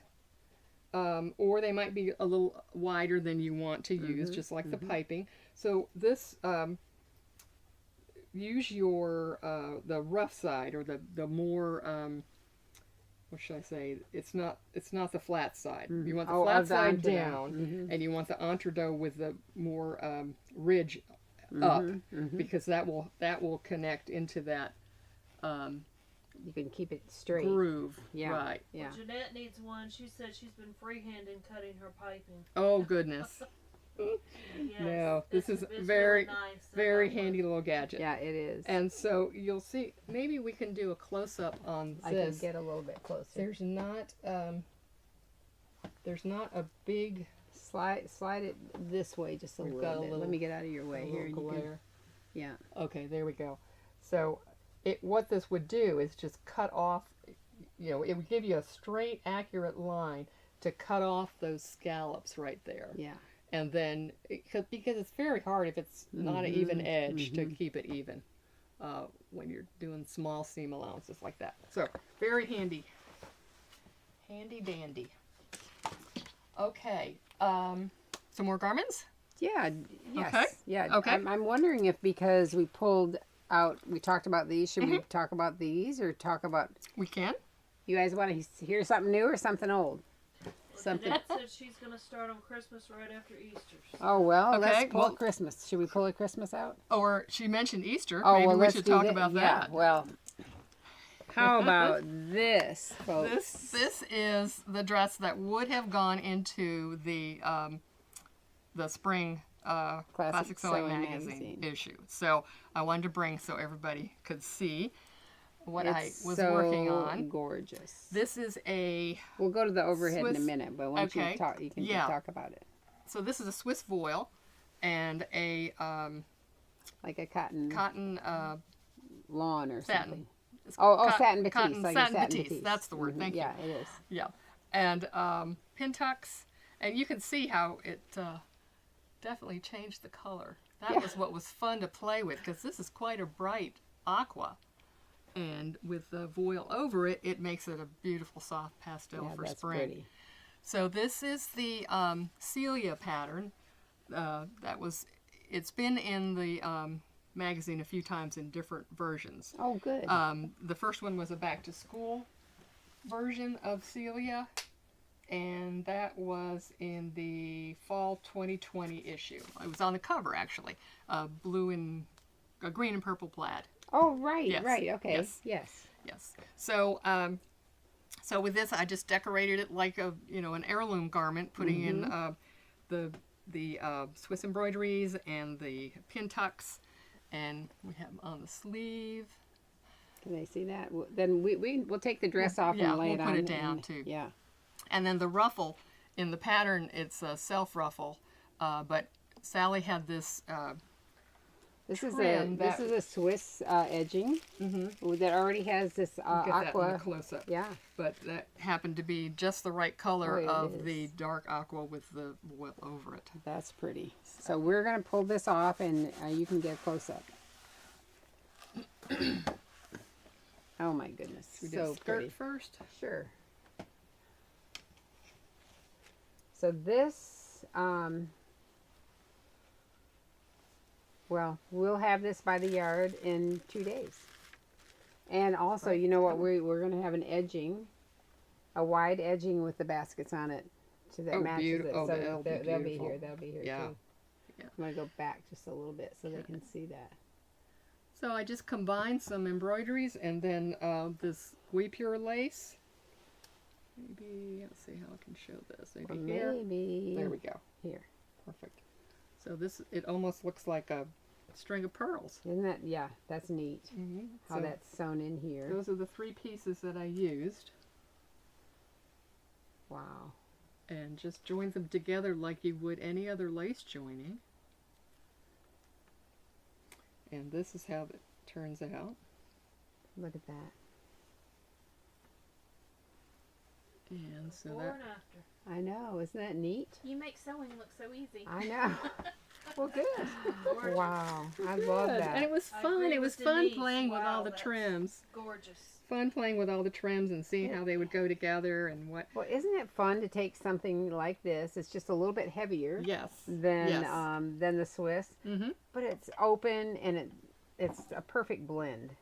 or they might be a little wider than you want to use, just like the piping. So this use your the rough side, or the more what should I say? It's not the flat side. You want the flat side down, and you want the entredot with the more ridge up, because that will connect into that. You can keep it straight. Groove. Yeah. Right. Yeah. Well, Jeanette needs one. She said she's been freehanding cutting her piping. Oh goodness. Yes, No, this is it's very, really nice. very handy little gadget. Yeah, it is. And so you'll see, maybe we can do a close-up on I can this. get a little bit closer. There's not a big slide it this way just a We've little got a bit. little- Let me get out of your way A here. little and you can- glare. yeah. Okay, there we go. So what this would do is just cut off, it would give you a straight, accurate line to cut off those scallops right there. Yeah. And then, because it's very hard if it's not an even edge to keep it even when you're doing small seam allowances like that. So, very handy. Handy dandy. Okay, some more garments? Yeah. Yes. Okay. Yeah. Okay. I'm wondering if because we pulled out, we talked about these, should we talk about these or talk about, We can. you guys want to hear something new or something old? Something. Dad said she's gonna start on Christmas right after Easter. Oh, well, Okay, let's pull well- Christmas. Should we pull a Christmas out? Or she mentioned Easter. Oh, Maybe well, we let's should do talk that. about Yeah, that. well, how about this, folks? This is the dress that would have gone into the spring Classic Sewing magazine issue. So I wanted to bring so everybody could see what I was working on. Gorgeous. This is We'll go to the overhead in a Swiss- minute, but once okay. you talk, you can Yeah. talk about it. so this is a Swiss voile and a Like a cotton lawn or satin. something. It's Oh, cot- satin batiste. cotton- Like satin a satin batiste. That's the word. Mhm. Thank you. Yeah, it is. Yeah, and pin tucks, and you can see how it definitely changed the color. That Yeah. was what was fun to play with because this is quite a bright aqua, and with the voile over it, it makes it a beautiful soft pastel Yeah, for that's spring. pretty. So this is the Celia pattern. It's been in the magazine a few times in different versions. Oh, good. The first one was a back to school version of Celia, and that was in the fall 2020 issue. It was on the cover actually, blue and green and purple plaid. Oh, right, Yes. right. Okay. Yes. Yes. So so with this, I just decorated it like an heirloom garment, putting in the Swiss embroideries and the pin tucks, and we have 'em on the sleeve. Can they see that? Then we'll take the dress off yeah, and lay we'll it put on. it down, and- too. Yeah. And then the ruffle in the pattern, it's a self ruffle, but Sally had this. This is trim this that- is a Swiss edging that already has this Get that in aqua. the close up. Yeah. But that happened to be just the right color Oh, it of is. the dark aqua with the voile over it. That's pretty. So we're going to pull this off and you can get a close up. Oh my goodness. We did So skirt pretty. first. Sure. So this, well, we'll have this by the yard in 2 days. And also, you know what, we're going to have an edging, a wide edging with the baskets on it. So that Oh, matches it. oh, So that'll be they'll be beautiful. here. They'll be here Yeah. too. Yeah. I'm going to go back just a little bit so they can see that. So I just combined some embroideries and then this Pure lace. Maybe, let's see how I can show this. Maybe Or here. maybe There we go. here. Perfect. So this, it almost looks like a string of pearls. Isn't that, yeah, that's neat. Mm-hmm. How that's sewn in here. Those are the 3 pieces that I used, Wow. and just joined them together like you would any other lace joining. And this is how it turns out. Look at that. And so Before that, and after. I know. Isn't that neat? You make sewing look so easy. I know. Well, good. Gorgeous. Wow. I love good. that. And it was I fun. agree It was with fun Denise. playing with all Wow, the that's trims. Gorgeous. Fun playing with all the trims and seeing how they would go together and what. Well, isn't it fun to take something like this? It's just a little bit heavier Yes. than the Swiss, Mm-hmm. but it's open and it's a perfect blend.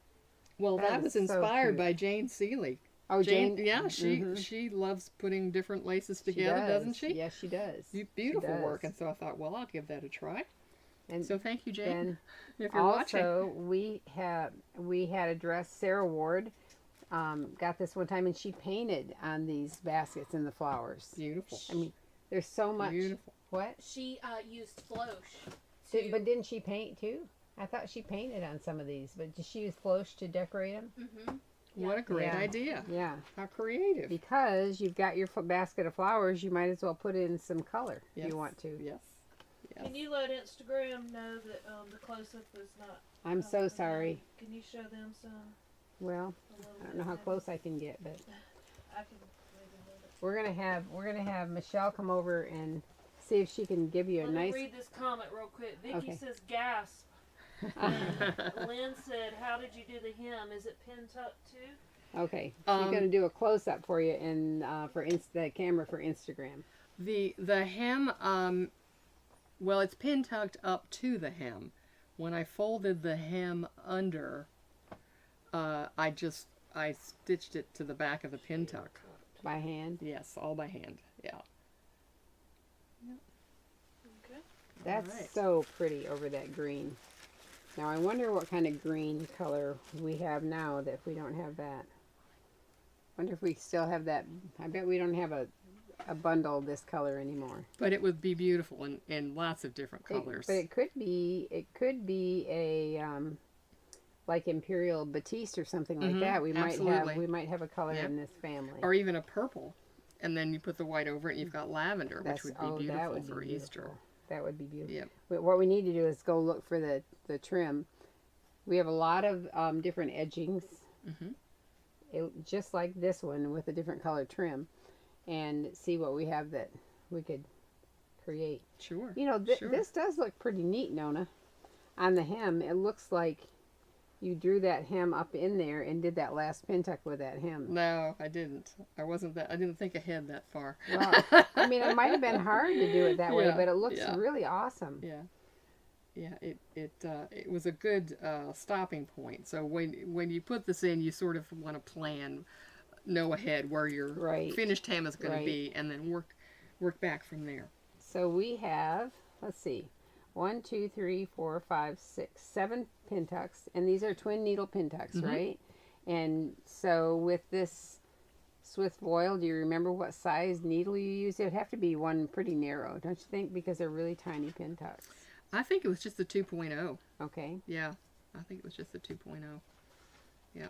Well, That that is was so inspired cute. by Jane Seeley. Oh, Jane. Yeah, she Mhm. she loves putting different laces She together, does. doesn't she? Yes, she does. Beautiful She work. does. And so I thought, well, I'll give that a try. And So thank you, Jane, then if you're watching. also we had a dress. Sarah Ward got this one time, and she painted on these baskets and the flowers. Beautiful. I mean, there's so much. Beautiful. What? She used floche. But didn't she paint too? I thought she painted on some of these, but did she use floche to decorate them? Mm-hmm. What a great Yeah. idea. Yeah. How creative. Because you've got your basket of flowers, you might as well put in some color if Yes. you want to. Yes. Yes. Can you let Instagram know that the close-up was not... I'm so sorry. Can you show them some? Well, A little I don't bit know how maybe? close I can get, but I can maybe move it. we're gonna have Michelle come over and see if she can give you a Let nice. me read this comment real quick. Vicky Okay. says, gasp. And Lynn said, how did you do the hem? Is it pin tucked too? Okay, she's gonna do a close up for you and for the camera for Instagram. The hem, well, it's pin tucked up to the hem. When I folded the hem under, I stitched it to the back of the pin tuck. By hand. Yes, all by hand. Yeah. Okay. That's Alright. so pretty over that green. Now I wonder what kind of green color we have now that if we don't have that. Wonder if we still have that. I bet we don't have a bundle this color anymore. But it would be beautiful in lots of different colors. But it could be a like Imperial Batiste or something like that. We absolutely. might have a color Yep. in this family. Or even a purple. And then you put the white over it and you've got lavender, which would be beautiful that would be for beautiful. Easter. That would be beautiful. Yep. But what we need to do is go look for the trim. We have a lot of different edgings. Just like this one with a different color trim, and see what we have that we could create. Sure. You know, sure. this does look pretty neat, Nona. On the hem, it looks like you drew that hem up in there and did that last pin tuck with that hem. No, I didn't. I didn't think ahead that far. Well, I mean, it might have been hard to do it that way, Yeah, but it looks yeah. really awesome. Yeah. Yeah, it was a good stopping point. So when you put this in, you sort of want to know ahead where your Right. finished hem is going Right. to be, and then work back from there. So we have, let's see, 1, 2, 3, 4, 5, 6, 7 pin tucks, and these are twin needle pin tucks, right? And so with this Swift Voile, do you remember what size needle you used? It would have to be one pretty narrow, don't you think? Because they're really tiny pin tucks. I think it was just the 2.0. Okay. Yeah, I think it was just the 2.0. Yeah.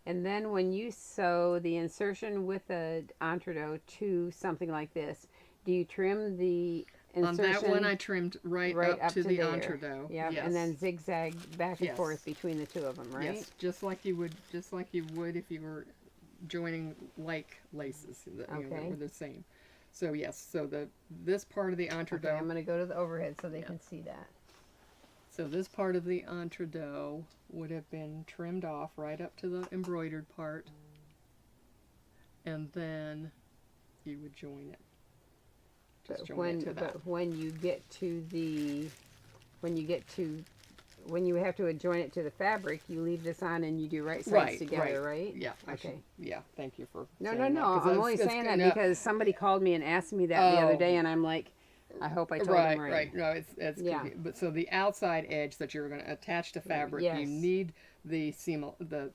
And then when you sew the insertion with the entredeaux to something like this, do you trim the insertion? On that one, I trimmed right up to the there. entredeaux. Yeah, Yes. and then zigzag back and Yes. forth between the two of them, right? Yes, just like you would if you were joining like laces. That Okay. were the same. So yes, so this part of the Okay, entredeaux. I'm going to go to the overhead so they Yeah. can see that. So this part of the entredeaux would have been trimmed off right up to the embroidered part, and then you would join it. Just But join it to that. when you get to when you have to join it to the fabric, you leave this on and you do right sides together, right? Yeah. Okay. Yeah. Thank you for. No, saying no, that, no. 'cause I'm only that's saying good. that because somebody called me and asked me that the other day, and I'm like, I hope I told them right. Right. No, it's Yeah. But so the outside edge that you're going to attach to fabric, Yes. you need the seam, the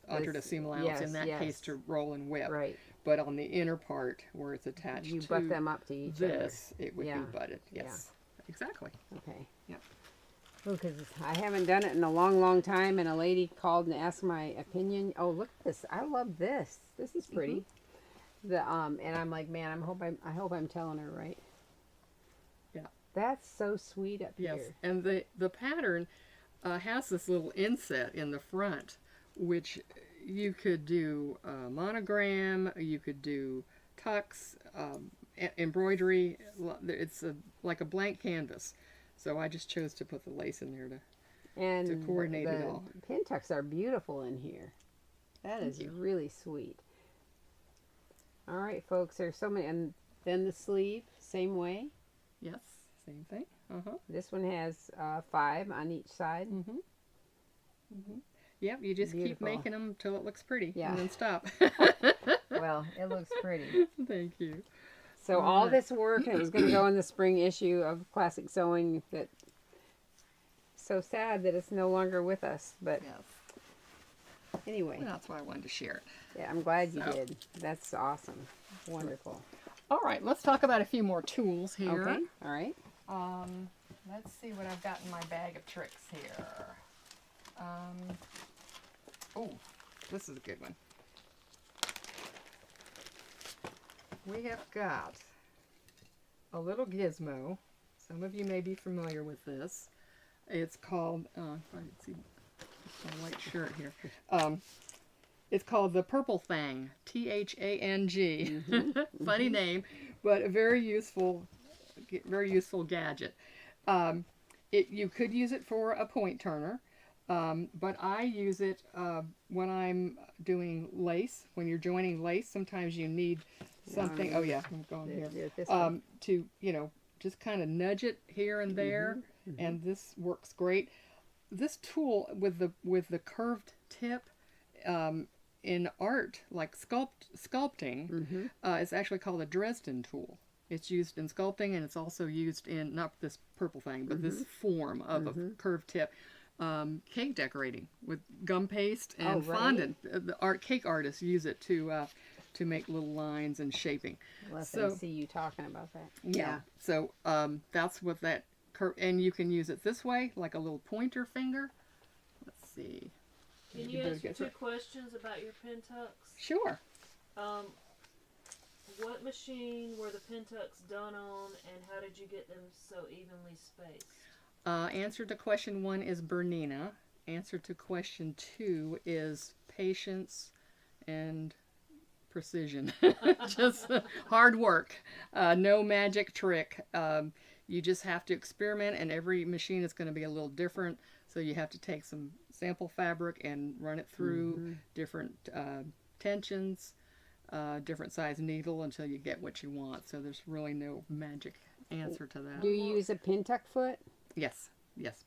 entredeaux seam allowance in yes, that case to roll and whip. Right. But on the inner part where it's attached You to butt them up to each this, it would Yeah. be butted. Yes. Exactly. other. Okay. Yep. Because I haven't done it in a long, long time, and a lady called and asked my opinion. Oh, look at this! I love this. This is pretty. And I'm like, man, I hope I'm telling her right. Yeah. That's so sweet up Yes. here. And the pattern has this little inset in the front, which you could do monogram, you could do tucks, embroidery. It's like a blank canvas. So I just chose to put the lace in there And to coordinate it the all. pin tucks are beautiful in here. That is you. really sweet. All right, folks. There's so many, and then the sleeve, same way. Yes, same thing. This one has 5 on each side. Yep, you just keep Beautiful. making them till it looks pretty, Yeah. and then stop. Well, it looks pretty. Thank you. So All all right. this work, and it was going to go in the spring issue of Classic Sewing. That so sad that it's no longer with us. But Yes, anyway, well, that's why I wanted to share it. yeah, I'm glad you So- did. That's awesome. Wonderful. All right, let's talk about a few more tools here. Okay. All right. Let's see what I've got in my bag of tricks here. Oh, this is a good one. we have got a little gizmo. Some of you may be familiar with this. It's called, if I can see my white shirt here. It's called the Purple Thang, Thang. Funny name, but a very useful gadget. You could use it for a point turner, but I use it when I'm doing lace. When you're joining lace, sometimes you need something. Oh yeah, I'm going here. To just kind of nudge it here and there, and this works great. This tool with the curved tip, in art like sculpting, is actually called a Dresden tool. It's used in sculpting, and it's also used in, not this purple thing, but this form of a curved tip, cake decorating with gum paste and fondant. The cake artists use it to make little lines and shaping. Unless I see you talking about that. Yeah. So that's what that and you can use it this way, like a little pointer finger. Let's see. Can you answer 2 questions about your pin tucks? Sure. What machine were the pin tucks done on, and how did you get them so evenly spaced? Answer to question 1 is Bernina. Answer to question 2 is patience and precision. Just hard work. No magic trick. You just have to experiment, and every machine is going to be a little different. So you have to take some sample fabric and run it through different tensions, different size needle until you get what you want. So there's really no magic answer to that. Do you use a pin tuck foot? Yes,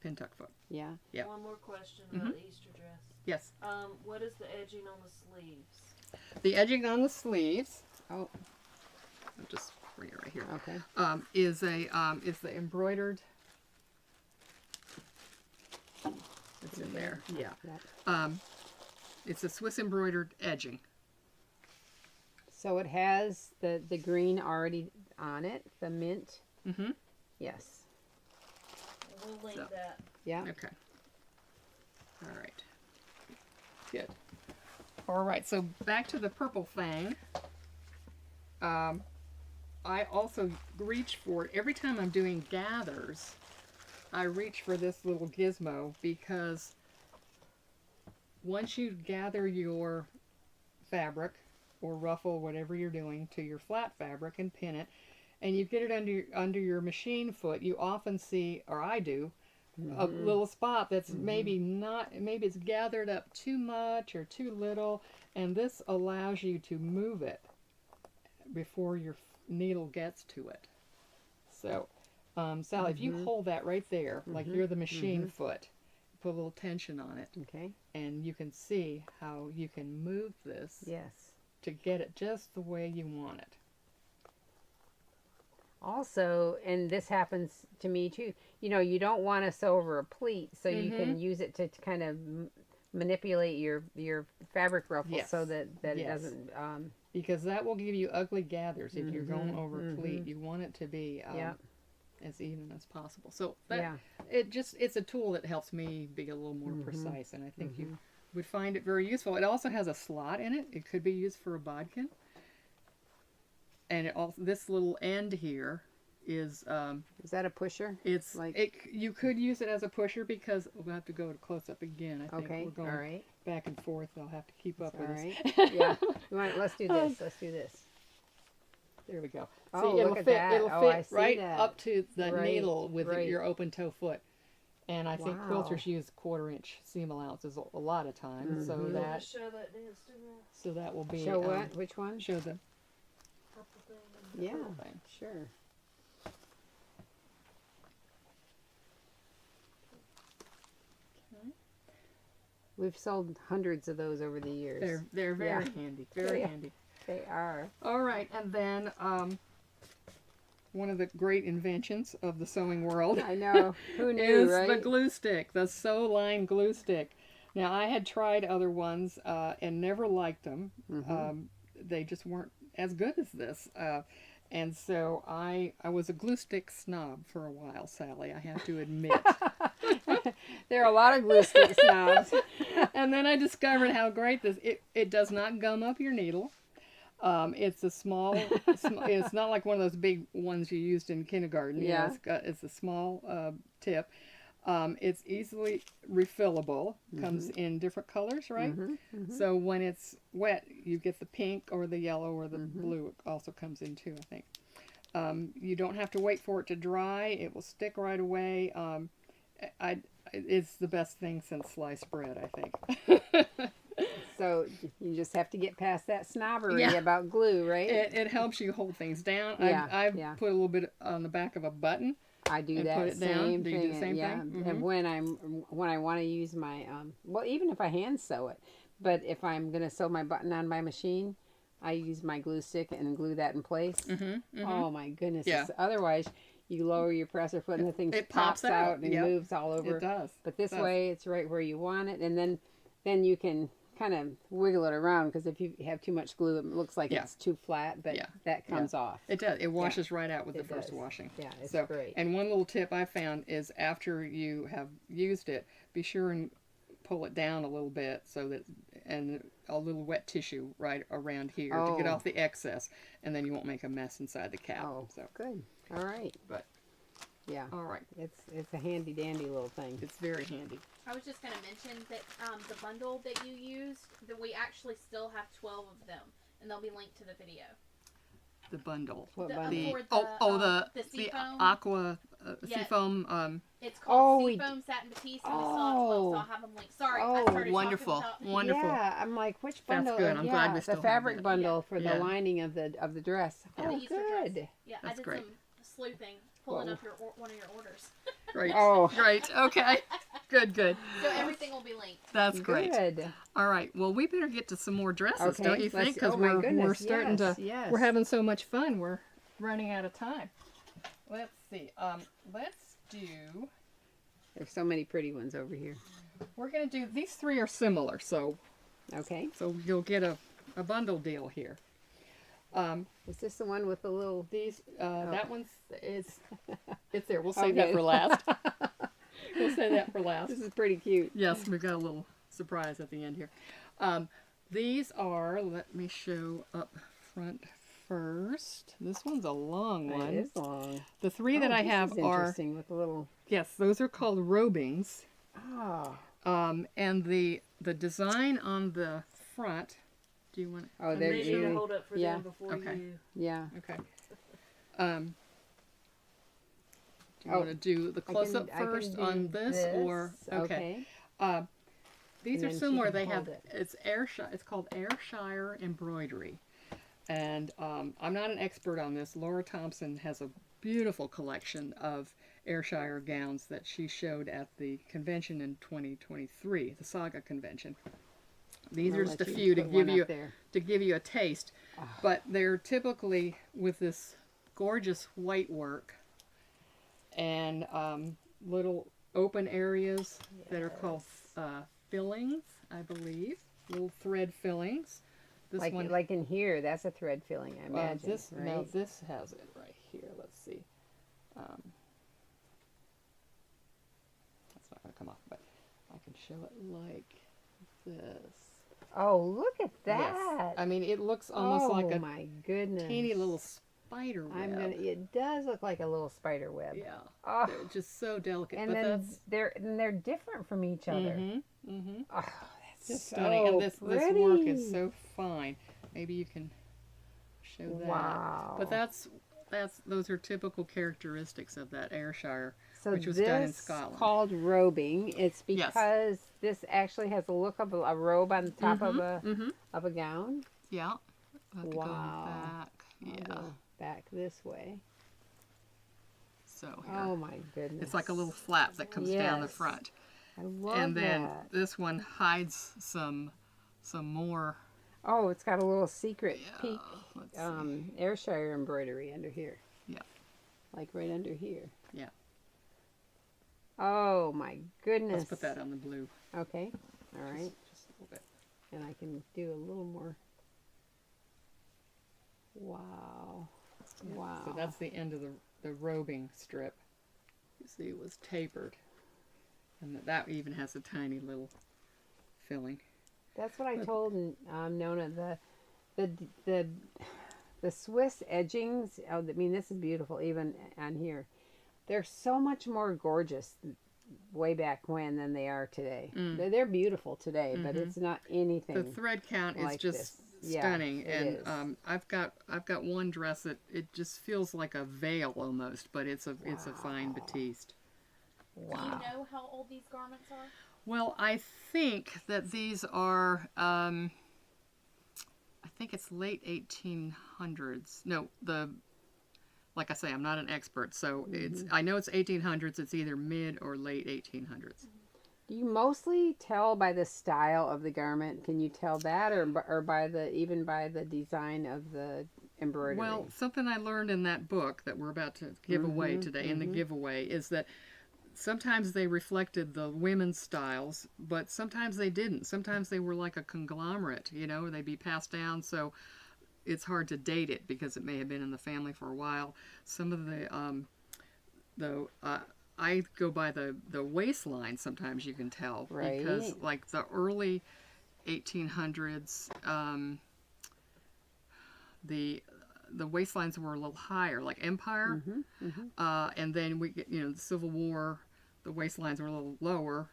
pin tuck foot. Yeah. Yep. One more question about the Easter dress. Yes. What is the edging on the sleeves? The edging on the sleeves. Oh. I'll just bring it right here. Okay. Is the embroidered. It's in there. Yeah. It's a Swiss embroidered edging. So it has the green already on it, the mint. Yes. We'll link that. Yeah. Okay. All right. Good. All right. So back to the purple thing. I also reach for it every time I'm doing gathers. I reach for this little gizmo because once you gather your fabric or ruffle, whatever you're doing, to your flat fabric and pin it, and you get it under your machine foot, you often see, or I do, a little spot that's maybe it's gathered up too much or too little, and this allows you to move it before your needle gets to it. So, Sally, if you hold that right there, like you're the machine foot, put a little tension on it. Okay. And you can see how you can move this to get it just the way you want it. Also, and this happens to me too, you don't want to sew over a pleat, so you can use it to kind of manipulate your fabric ruffle so that it doesn't... because that will give you ugly gathers if you're going over a pleat. You want it to be as even as possible. So that it's a tool that helps me be a little more precise, and I think you would find it very useful. It also has a slot in it. It could be used for a bodkin. And it also, this little end here is that a pusher? It's like you could use it as a pusher because we'll have to go to close up again. I think we're going back and forth. I'll have to keep up with this. Yeah. Let's do this. Let's do this. There we go. Oh, see, it'll look at fit. that. It'll fit right up to the needle with your open toe foot. And I think quilters use 1/4-inch seam allowances a lot of times, so that show that dance to me. So that will be show what? Which one? Show the Purple thing. Yeah, purple thing. sure. We've sold hundreds of those over the years. They're very handy. Very handy. They are. All right, and then one of the great inventions of the sewing world. I know. Who knew, is right? the glue stick, the Sew Line glue stick. Now, I had tried other ones and never liked them. They just weren't as good as this. And so I was a glue stick snob for a while, Sally, I have to admit. There are a lot of glue stick snobs. And then I discovered how great it does not gum up your needle. It's a small, it's not like one of those big ones you used in kindergarten. You know, it's a small tip. It's easily refillable. Comes in different colors, right? So when it's wet, you get the pink or the yellow or the blue. It also comes in too, I think. You don't have to wait for it to dry. It will stick right away. It's the best thing since sliced bread, I think. So you just have to get past that snobbery about glue, right? It helps you hold things down. I've put a little bit on the back of a button. I do that put it same down. thing. Do you do the same thing? And when I want to use my well, even if I hand sew it, but if I'm gonna sew my button on my machine, I use my glue stick and glue that in place. Oh my goodness! Yeah. Otherwise, you lower your presser foot and the thing it pops out and moves all over. It does. But this way, it's right where you want it, and then you can kind of wiggle it around, because if you have too much glue, it looks like it's too flat, but that comes off. It does. It washes right out with the first washing. Yeah, it's so great. And one little tip I found is after you have used it, be sure and pull it down a little bit and a little wet tissue right around here to get off the excess, and then you won't make a mess inside the cap. Oh, so good. All right. But yeah, all right. It's a handy dandy little thing. It's very handy. I was just going to mention that the bundle that you used, that we actually still have 12 of them, and they'll be linked to the video. The bundle. What The bundle? The seafoam. aqua seafoam. It's called Seafoam Satin Batiste, and we still have 12, so I'll have them linked. Sorry, I started wonderful, talking about... wonderful. Yeah, I'm like, which bundle? That's good. I'm glad we still the have fabric that. bundle for the lining of the dress. The Oh, Easter good. dress. Yeah, That's I did great. some sleuthing, pulling up one of your orders. Great. Oh. Great. Okay. Good. So everything will be linked. That's great. Good. All right. Well, we better get to some more dresses, Okay, don't you think? Because my we're goodness, starting to. yes. We're having so much fun. We're running out of time. Let's see. Let's do. There's so many pretty ones over here. We're gonna do these three are similar, so Okay. you'll get a bundle deal here. Is this the one with the little? These that one's it's there. We'll save that for last. We'll save that for last. This is pretty cute. Yes, we've got a little surprise at the end here. These are, let me show up front first. This one's a long one. It is long. The three that I this have is are, interesting with the little. yes, those are called robings. Oh. And the design on the front, do you want Oh, I there made you sure to go. hold up for Yeah. them before Okay. you. Yeah. Okay. Do you want to do the close-up I can first do on this, or okay? these And are then she similar. can They hold have it. it's Airshire. It's called Airshire embroidery, and I'm not an expert on this. Laura Thompson has a beautiful collection of Airshire gowns that she showed at the convention in 2023, the Saga convention. These are I'll just let a you few to put give one you up there. a taste, but they're typically with this gorgeous white work and little open areas that are called fillings, I believe, little thread fillings. This Like one, like in here, that's a thread filling, I imagine. this right? no, this has it right here. Let's see. That's not going to come off, but I can show it like this. Oh, look at that! Yes. I mean, it looks almost like a my goodness, teeny little spider web. It does look like a little spider web. Yeah. Oh, They're just so delicate. and but then that's they're different from each other. mm-hmm. Oh, that's Just so stunning. And this pretty. work is so fine. Maybe you can show that. Wow. But those are typical characteristics of that Ayrshire, So which was this done in Scotland. called robing. It's Yes. because this actually has a look of a robe on the top of a gown. Yeah. I'll have to go Wow. back. I'll Yeah. go back this way. So here. Oh my goodness! It's like a little flap that comes down the Yes. front. I love And then that. this one hides some more. Oh, it's got a little secret peek. Let's see. Airshire embroidery under here. Yeah. Like right under here. Yeah. Oh my goodness. Let's put that on the blue. Okay. All right. Just a little bit. And I can do a little more. Wow. Yeah. Wow. So that's the end of the robing strip. You see it was tapered. And that even has a tiny little filling. That's what I told Nona. the the the Swiss edgings. Oh, I mean, this is beautiful even on here. They're so much more gorgeous way back when than they are today. They're beautiful today, but it's not anything. The thread count is like just this. stunning, Yeah, it and is. I've got one dress that it just feels like a veil almost, but it's a fine batiste. Wow. Do you know how old these garments are? Well, I think that these are I think it's late 1800s. No, like I say, I'm not an expert, so I know it's 1800s. It's either mid or late 1800s. Do you mostly tell by the style of the garment? Can you tell that, or by even by the design of the embroidery? Well, something I learned in that book that we're about to give away today, in the giveaway, is that sometimes they reflected the women's styles, but sometimes they didn't. Sometimes they were like a conglomerate, they'd be passed down, so it's hard to date it because it may have been in the family for a while. Some of I go by the waistline. Sometimes you can tell, right? Because like the early 1800s, the waistlines were a little higher, like Empire, and then we get the Civil War, the waistlines were a little lower.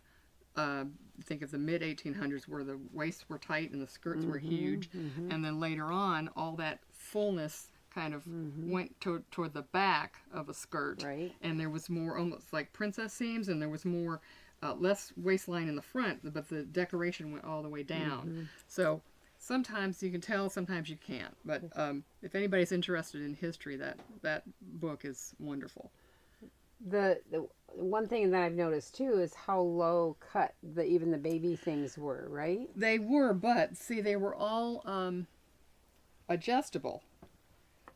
Think of the mid 1800s where the waists were tight and the skirts were huge, and then later on all that fullness kind of went toward the back of a skirt, right? And there was more almost like princess seams, and there was more less waistline in the front, but the decoration went all the way down. So sometimes you can tell, sometimes you can't. But if anybody's interested in history, that book is wonderful. The one thing that I've noticed too is how low cut even the baby things were, right? They were, but see, they were all adjustable.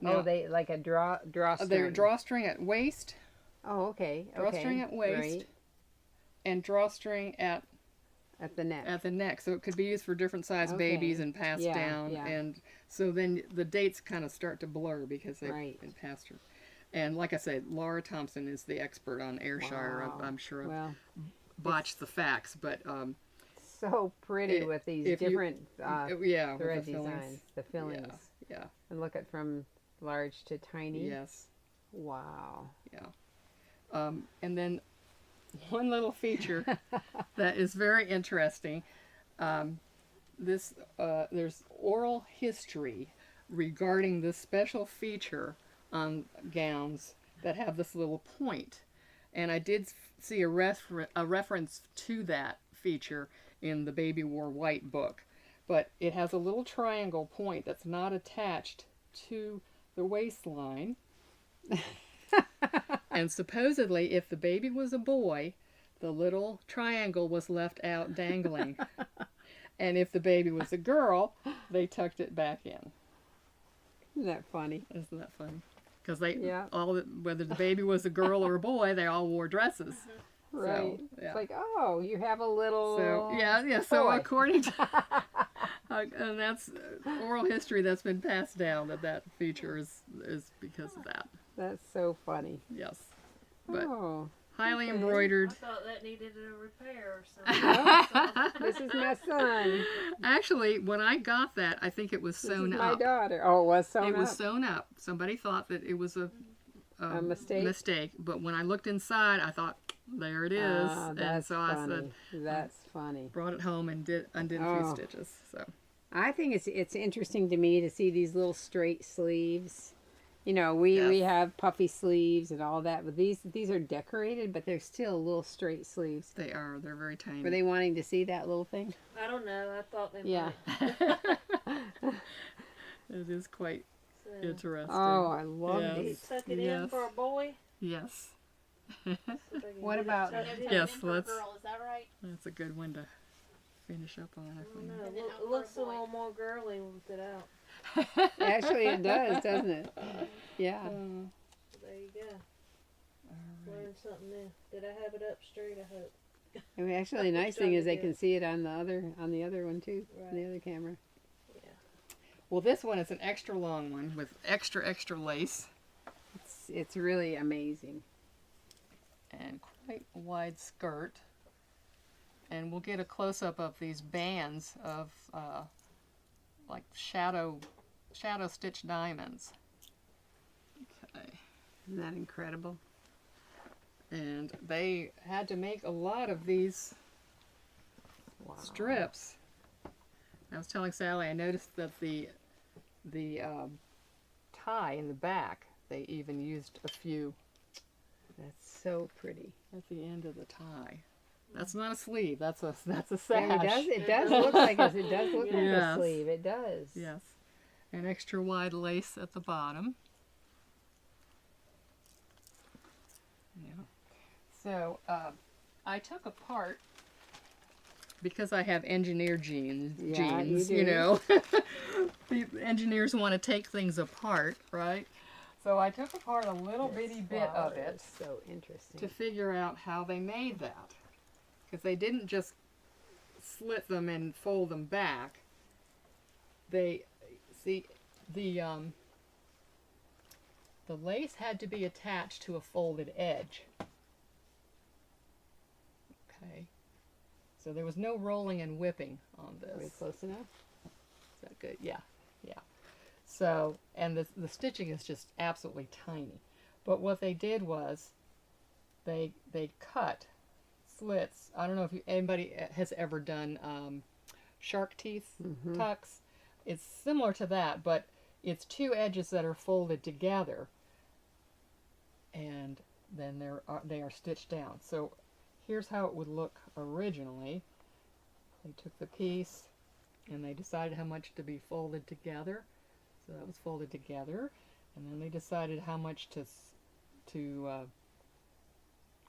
Now, they like a drawstring. They're drawstring at waist. Oh, okay. Drawstring at waist, right. And drawstring at the neck. At the neck, so it could be used for different size babies and passed down. Yeah. And so then the dates kind of start to blur because they've been passed through. And like I said, Laura Thompson is the expert on Airshire. Wow. I'm sure I've botched the facts, but so pretty with these different thread the designs, the fillings. Yeah. And look at from large to tiny. Yes. Wow. Yeah. And then one little feature that is very interesting. There's oral history regarding this special feature on gowns that have this little point, and I did see a reference to that feature in the Baby Wore White book, but it has a little triangle point that's not attached to the waistline. And supposedly, if the baby was a boy, the little triangle was left out dangling. And if the baby was a girl, they tucked it back in. Isn't that funny? Isn't that funny? Because whether the baby was a girl or a boy, they all wore dresses. Right. So, yeah. It's like, oh, you have a little. So according to, and that's oral history that's been passed down, that feature is because of that. That's so funny. Yes. But Okay. Highly embroidered. I thought that needed a repair or something. This is my son. Actually, when I got that, I think it was sewn This is up. my daughter. Oh, it was sewn up? It was sewn up. Somebody thought that it was a mistake? But when I looked inside, I thought, there it is. That's and so funny. I said, That's funny. Brought it home and undid a few stitches. So I think it's interesting to me to see these little straight sleeves. You know, we have puffy sleeves and all that, but these are decorated, but they're still little straight sleeves. They are. They're very tiny. Were they wanting to see that little thing? I don't know. I thought they might. It is quite interesting. Oh, I love these. Tuck it in for a boy. Yes. What about? Yes, for a girl, is that right? That's a good one to finish up on. I think. No, it looks a little more girly with it out. Actually, it does, doesn't it? Yeah. There you go. Learn something new. Did I have it up straight? I hope. And actually, the nice thing is they can see it on the other one too, on the other camera. Yeah. Well, this one is an extra long one with extra lace. It's really amazing. And quite a wide skirt. And we'll get a close-up of these bands of like shadow stitch diamonds. Okay. Isn't that incredible? And they had to make a lot of these strips. I was telling Sally, I noticed that the tie in the back, they even used a few. That's so pretty. At the end of the tie. That's not a sleeve. That's a sash. Yeah, it does look like a sleeve. It does. Yes. An extra wide lace at the bottom. Yeah. So I took apart, because I have engineer genes, you know. The engineers want to take things apart, right? So I took apart a little bitty bit of it. So interesting. To figure out how they made that. Because they didn't just slit them and fold them back. They, see, the lace had to be attached to a folded edge. Okay. So there was no rolling and whipping on this. Are we close enough? Is that good? Yeah, yeah. So, and the stitching is just absolutely tiny. But what they did was, they cut slits. I don't know if anybody has ever done shark teeth tucks. It's similar to that, but it's two edges that are folded together, and then they are stitched down. So here's how it would look originally. They took the piece and they decided how much to be folded together. So that was folded together, and then they decided how much to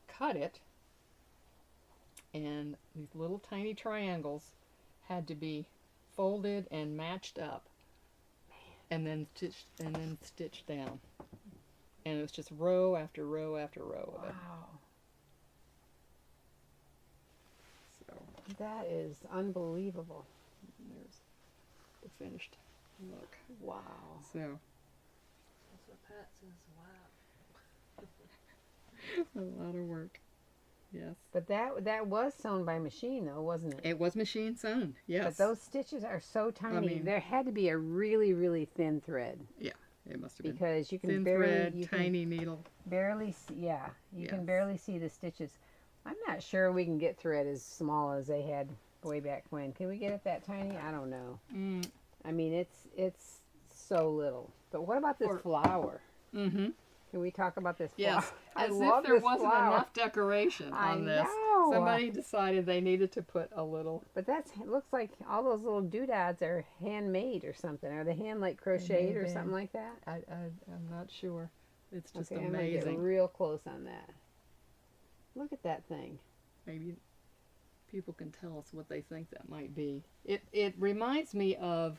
cut it, and these little tiny triangles had to be folded and matched up, and then stitched down, and it was just row after row after row of it. Wow. So That is unbelievable. there's the finished look. Wow. So That's what Pat says. Wow. a lot of work. Yes. But that was sewn by machine, though, wasn't it? It was machine sewn. Yes. But those stitches are so tiny. I mean, there had to be a really, really thin thread. Yeah, it must have been. Because you can Thin thread, tiny needle. barely see, yeah, you can Yes. barely see the stitches. I'm not sure we can get thread as small as they had way back when. Can we get it that tiny? I don't know. I mean, it's so little. But what about this flower? Mm-hmm. Can we talk about this flower? Yes. I As love if there this wasn't flower. enough decoration on this. know. Somebody decided they needed to put a little. But it looks like all those little doodads are handmade or something. Are they hand like crocheted or something like that? I'm not sure. It's just Okay, I'm gonna get amazing. real close on that. Look at that thing. Maybe people can tell us what they think that might be. It reminds me of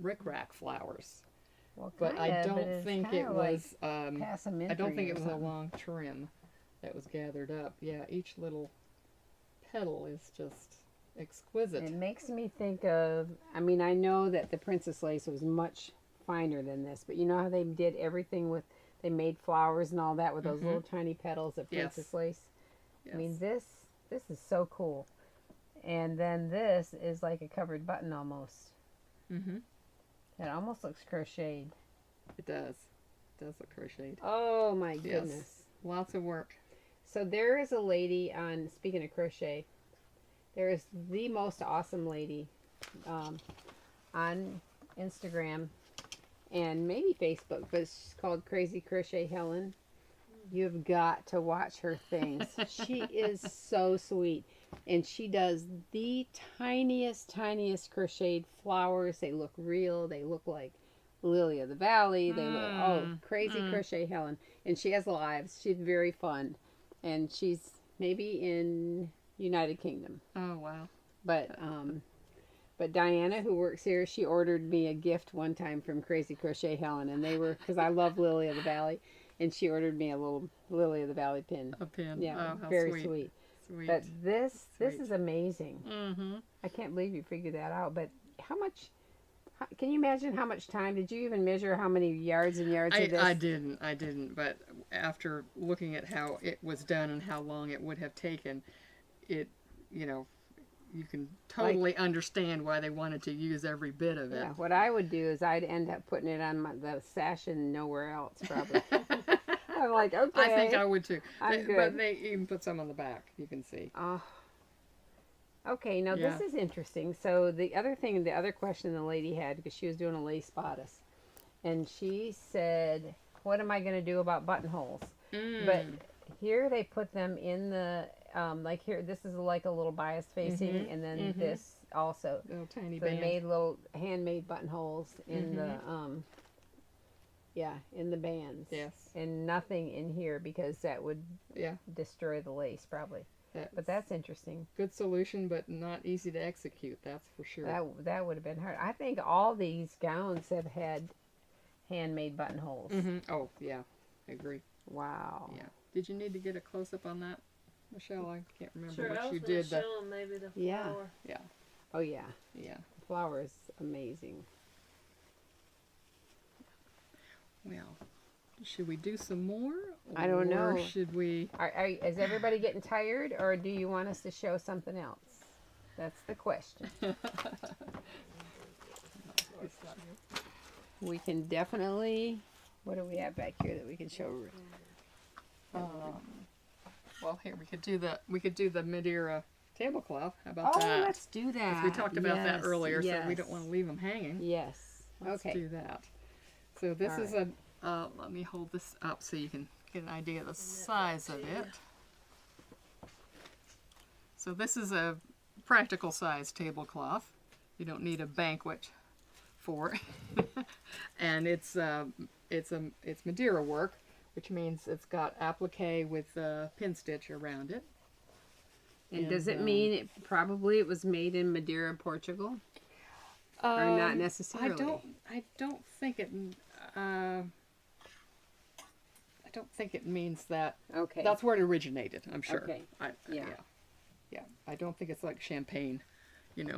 rickrack flowers, Well, but I kinda, don't it's think kinda it was. passementery I don't think or it was a something. long trim that was gathered up. Yeah, each little petal is just exquisite. It makes me think of, I mean, I know that the princess lace was much finer than this, but you know how they did everything with, they made flowers and all that with those little tiny petals of Yes. princess lace? Yes. I mean, this is so cool. And then this is like a covered button almost. Mm-hmm. It almost looks crocheted. It does. It does look crocheted. Oh my Yes. goodness. Lots of work. So there is a lady on, speaking of crochet, there is the most awesome lady on Instagram and maybe Facebook, but she's called Crazy Crochet Helen. You've got to watch her things. She is so sweet. And she does the tiniest crocheted flowers. They look real. They look like Lily of the Valley. They look, Crazy Crochet Helen. And she has lives. She's very fun. And she's maybe in United Kingdom. Oh, wow. But Diana, who works here, she ordered me a gift one time from Crazy Crochet Helen. And they were, because I love Lily of the Valley. And she ordered me a little Lily of the Valley pin. A pin. Yeah, Oh, how very sweet. sweet. Sweet. But this Sweet. is amazing. Mm-hmm. I can't believe you figured that out. But can you imagine how much time? Did you even measure how many yards and yards of this? I didn't. But after looking at how it was done and how long it would have taken, you you can totally understand why they wanted to use every bit of it. Yeah, what I would do is I'd end up putting it on the sash and nowhere else, probably. I'm like, okay. I think I would too. I'm good. But they even put some on the back, you can see. Oh. Okay, now this is interesting. So the other question the lady had, because she was doing a lace bodice, and she said, what am I going to do about buttonholes? But here they put them in the, like here, this is like a little bias facing, and then this also. Little tiny so band. They made little handmade buttonholes in the, in the bands. Yes. And nothing in here because that would destroy the lace probably. But that's interesting. Good solution, but not easy to execute, that's for sure. That would have been hard. I think all these gowns have had handmade buttonholes. Oh, yeah, I agree. Wow. Yeah. Did you need to get a close-up on that, Michelle? I can't remember Sure, what you I did. was going to show them maybe the flower. Yeah. Oh, yeah. Yeah. The flower is amazing. Well, should we do some more? I don't know. Or should we... Is everybody getting tired, or do you want us to show something else? That's the question. We can definitely... What do we have back here that we can show? Well, here we could do the Madeira tablecloth. How about that? Oh, let's do that. We talked about that earlier, so we don't yes. want to leave them hanging. Yes. Let's Okay. do that. So this All is a. Let me hold this up so you can get an idea of the size of it. So this is a practical size tablecloth. You don't need a banquet for it. And it's Madeira work, which means it's got applique with pin stitch around it. And does it mean it was made in Madeira, Portugal? Or not necessarily? I don't think it. I don't think it means that. Okay. That's where it originated, I'm sure. Okay. Yeah. I don't think it's like champagne,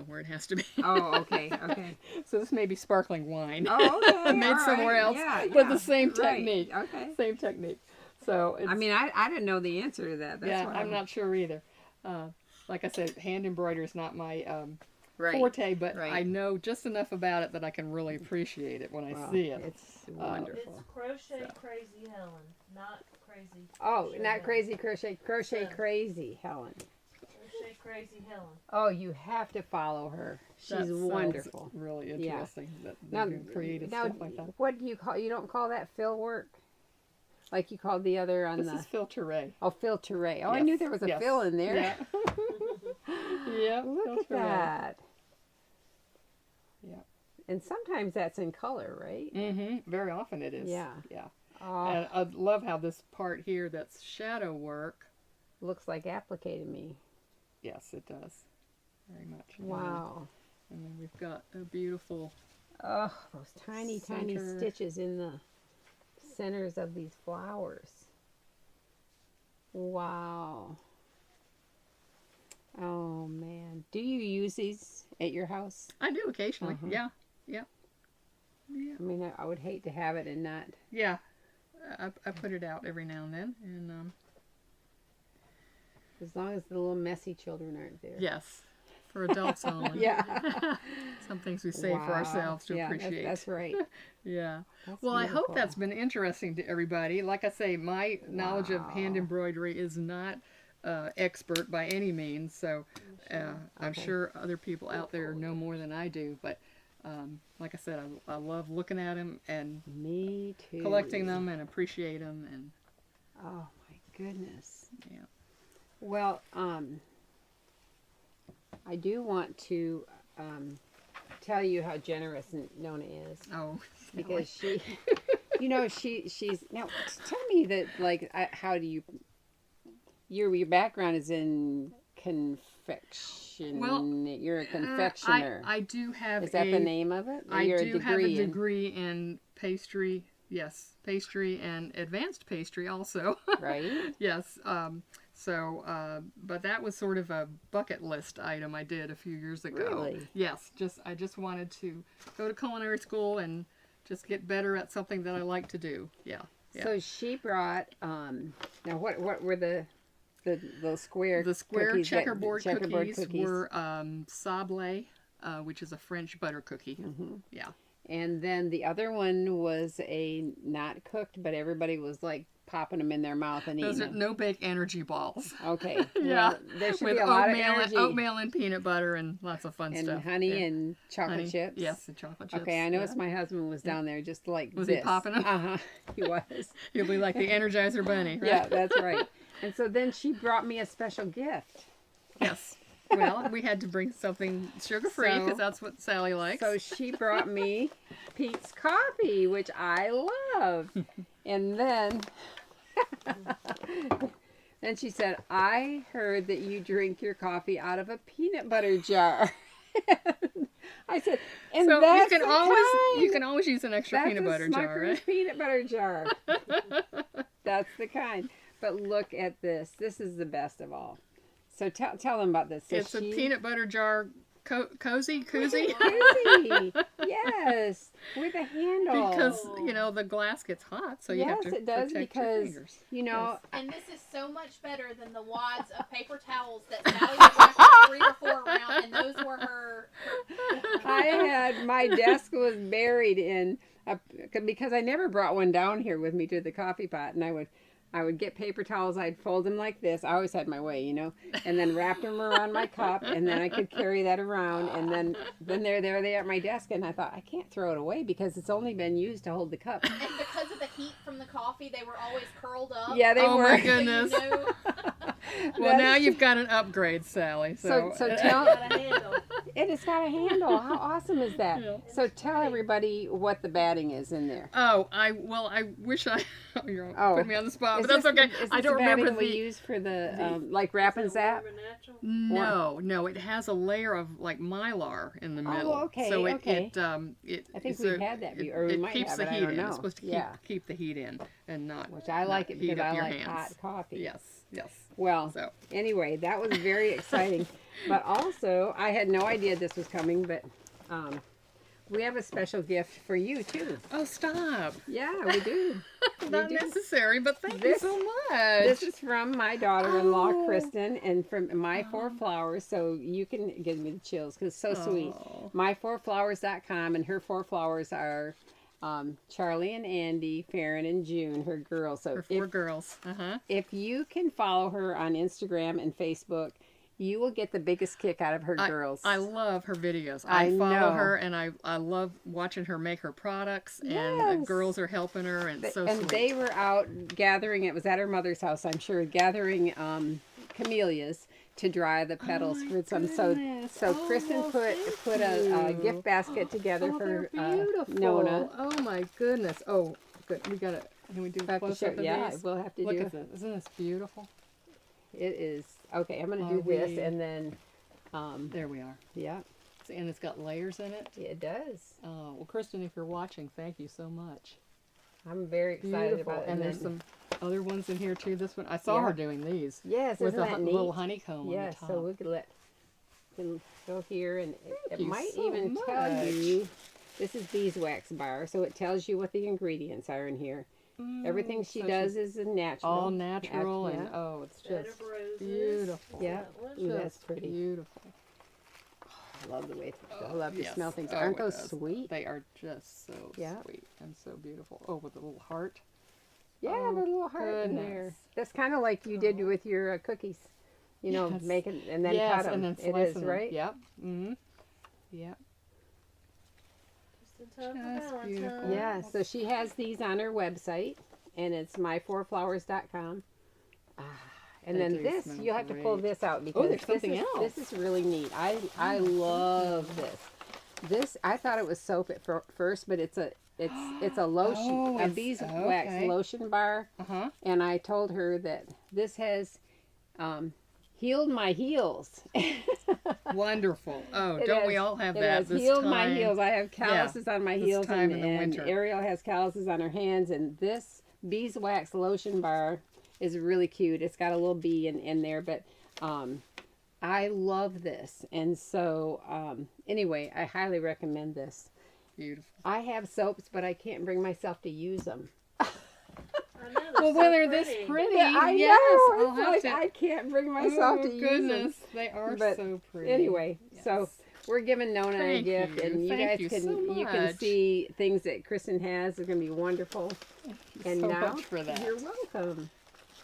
where it has to be. Oh, okay. Okay. So this may be sparkling wine. Oh, okay. Made somewhere else, but the same technique. Okay. Same technique. So it's, I mean, I didn't know the answer to that. That's I'm not sure either. Like I said, hand embroidery is not my forte, but I know just enough about it that I can really appreciate it when I see it. It's wonderful. It's Crochet Crazy Helen, not Crazy. Oh, Crochet not Helen. Crazy Crochet. Crochet Crazy Helen. Crochet Crazy Helen. Oh, you have to follow her. She's That sounds wonderful. Really interesting that Now, they do creative now, stuff like that. what do you call? You don't call that fill work, like you called the other on This the. is filtre. Oh, filtre. Oh, I Yes, knew there was a yes. fill in there. Yeah. Yeah. Look at filtre. that. Yeah. And sometimes that's in color, right? Mm-hmm. Very often it is. Yeah. Yeah. Oh, And I love how this part here that's shadow work. looks like applique to me. Yes, it does. Very much. Wow. And then we've got a beautiful. Oh, those tiny, tiny Center. stitches in the centers of these flowers. Wow. Oh, man. Do you use these at your house? I do occasionally. Uh-huh. Yeah. Yeah. Yeah. I mean, I would hate to have it and not. Yeah. I put it out every now and then, and As long as the little messy children aren't there. yes, for adults only. Yeah. Some things we save for Wow. ourselves to Yeah, appreciate. That's right. Yeah. That's Well, I hope beautiful. that's been interesting to everybody. Like I say, my knowledge of hand Wow. embroidery is not expert by any means, so I'm Okay. sure other people out there know more than I do. But like I said, I love looking at them and Me too. collecting them and appreciate them. And Oh, my goodness. yeah. Well, I do want to tell you how generous Nona is, Oh, because she, she's now. Tell me that, like, how do you? Your background is in confection. Well, you're a confectioner. I do have. Is that the name of it? I You're do have a in- degree in pastry. Yes, pastry and advanced pastry also. right? Yes. But that was sort of a bucket list item I did a few years ago. Really? Yes. I just wanted to go to culinary school and just get better at something that I like to do. Yeah. Yeah. So she brought. Now, what were the the square cookies, checkerboard cookies were sablé, which is a French butter cookie. Yeah. And then the other one was a not cooked, but everybody was like popping them in their mouth and eating Those are them. no bake energy balls. Okay. Yeah. Well, there should With be a lot of energy. oatmeal and peanut butter and lots of fun stuff. And honey and chocolate chips. Yes, the chocolate chips. Okay, I noticed my husband was down there just like Was this. he popping them? Uh-huh. He was. He'll be like the Energizer Bunny, right? Yeah, that's right. And so then she brought me a special gift. Yes. Well, we had to bring something sugar-free because So- that's what Sally likes. So she brought me Pete's coffee, which I love. And then she said, I heard that you drink your coffee out of a peanut butter jar. I said, and So that's you the can always use an extra That's peanut a butter jar, Smucker's right? peanut butter jar. That's the kind. But look at this. This is the best of all. So tell them about this. So It's a peanut butter jar koozie. Koozie. Yes, with a handle. Because, the glass gets hot, so you have to Yes, it does, protect your because, fingers. And this is so much better than the wads of paper towels that Sally would wrap 3 or 4 around, and those were her. My desk was buried in, because I never brought one down here with me to the coffee pot, and I would get paper towels, I'd fold them like this. I always had my way, and then wrap them around my cup, and then I could carry that around, and then there they are at my desk, and I thought, I can't throw it away because it's only been used to hold the cup. And because of the heat from the coffee, they were always curled up. Yeah, they Oh were. my goodness. So you know, Well, now you've got an upgrade, Sally. So Got tell, a handle. it's got a handle. How awesome is that? Yeah. So tell everybody what the batting is in there. Oh, I wish you're putting me on the spot, but Is that's this okay. the- is I this don't the remember batting we the. use for the like wrap and Is it zap. warm and natural? No, it has a layer of like mylar in the middle. okay, So okay. it I think it's we've had that or we it might keeps have the it, I heat don't in. know. It's supposed to Yeah. keep the heat in and not. Which I like not it heat because up I your like hands. hot coffee. Yes. Well, So anyway, that was very exciting. But also, I had no idea this was coming, but we have a special gift for you, too. oh, stop! Yeah, we do. Not do. necessary, but thank This- you so much. This is from my daughter-in-law, Oh. Kristen, and from My Four Flowers, so you can give me the chills, because it's so sweet. Oh. My4flowers.com, and her 4 flowers are Charlie and Andy, Farron and June, her girls. So For 4 girls. if you can follow her on Instagram and Facebook, you will get the biggest kick out of her girls. I love her videos. I I follow know. her, and I love watching her make her products, and the Yes. girls are helping her, and it's so and sweet. they were out gathering, it was at her mother's house, I'm sure, gathering camellias to dry the petals my for some. goodness. So Kristen Oh, put thank a you. gift basket together Oh, for they're beautiful. Nona. Oh my goodness. Oh, good. We got to. Can we do a Have to close show- up of yeah, these? we'll have to Look do at this. Isn't this beautiful? it. Is okay. I'm gonna Are do this we- and then There we are. yeah, And it's got layers in it. it does. Oh, well, Kristen, if you're watching, thank you so much. I'm very excited Beautiful. about it. And there's then- some other ones in here too. This one, I saw Yeah. her doing these. yes, With isn't a that neat? little honeycomb Yes, on the top. so we can go here and it you might so even tell much. you. This is beeswax bar, so it tells you what the ingredients are in here. Everything she so does is a natural. all natural, yeah. and oh, it's Bed just of roses. beautiful. Yeah. That one. Ooh, that's Just pretty. beautiful. I love the way I love to Yes. smell things. Oh, Aren't it those does. sweet? They are just so Yeah. sweet and so beautiful. Oh, with a little heart. Yeah, Oh, the little heart in there. goodness. That's kind of like you did with your cookies. You know, Yes. make it and then yes, cut them. and then It slicing is, them. right? Yep. Mm-hmm. Yep. Just in time for Just Valentine's. beautiful. Yeah, so she has these on her website, and it's my4flowers.com. And They then do this, smell you'll have to pull great. this out because there's something this is, else. This is really neat. I love this. This I thought it was soap at first, but it's a lotion, Oh, a it's- beeswax okay. lotion bar. Uh-huh. And I told her that this has healed my heels. Wonderful. Oh, It don't we has- all have It that has this healed time? my heels. I have calluses on my this heels, time and, in the and winter. Ariel has calluses on her hands. And this beeswax lotion bar is really cute. It's got a little bee in there, but I love this. And so anyway, I highly recommend this. Beautiful. I have soaps, but I can't bring myself to use them. I know, the well, when they're this pretty, Yeah, I yes, know. I'll It's have like to. I can't bring myself to use them. Goodness, they are But so pretty. Anyway, Yes. so we're giving Nona a Thank gift, you. and you Thank guys you can so you can much. see things that Kristen has. It's gonna be wonderful. Thank you And so now much for that. you're welcome.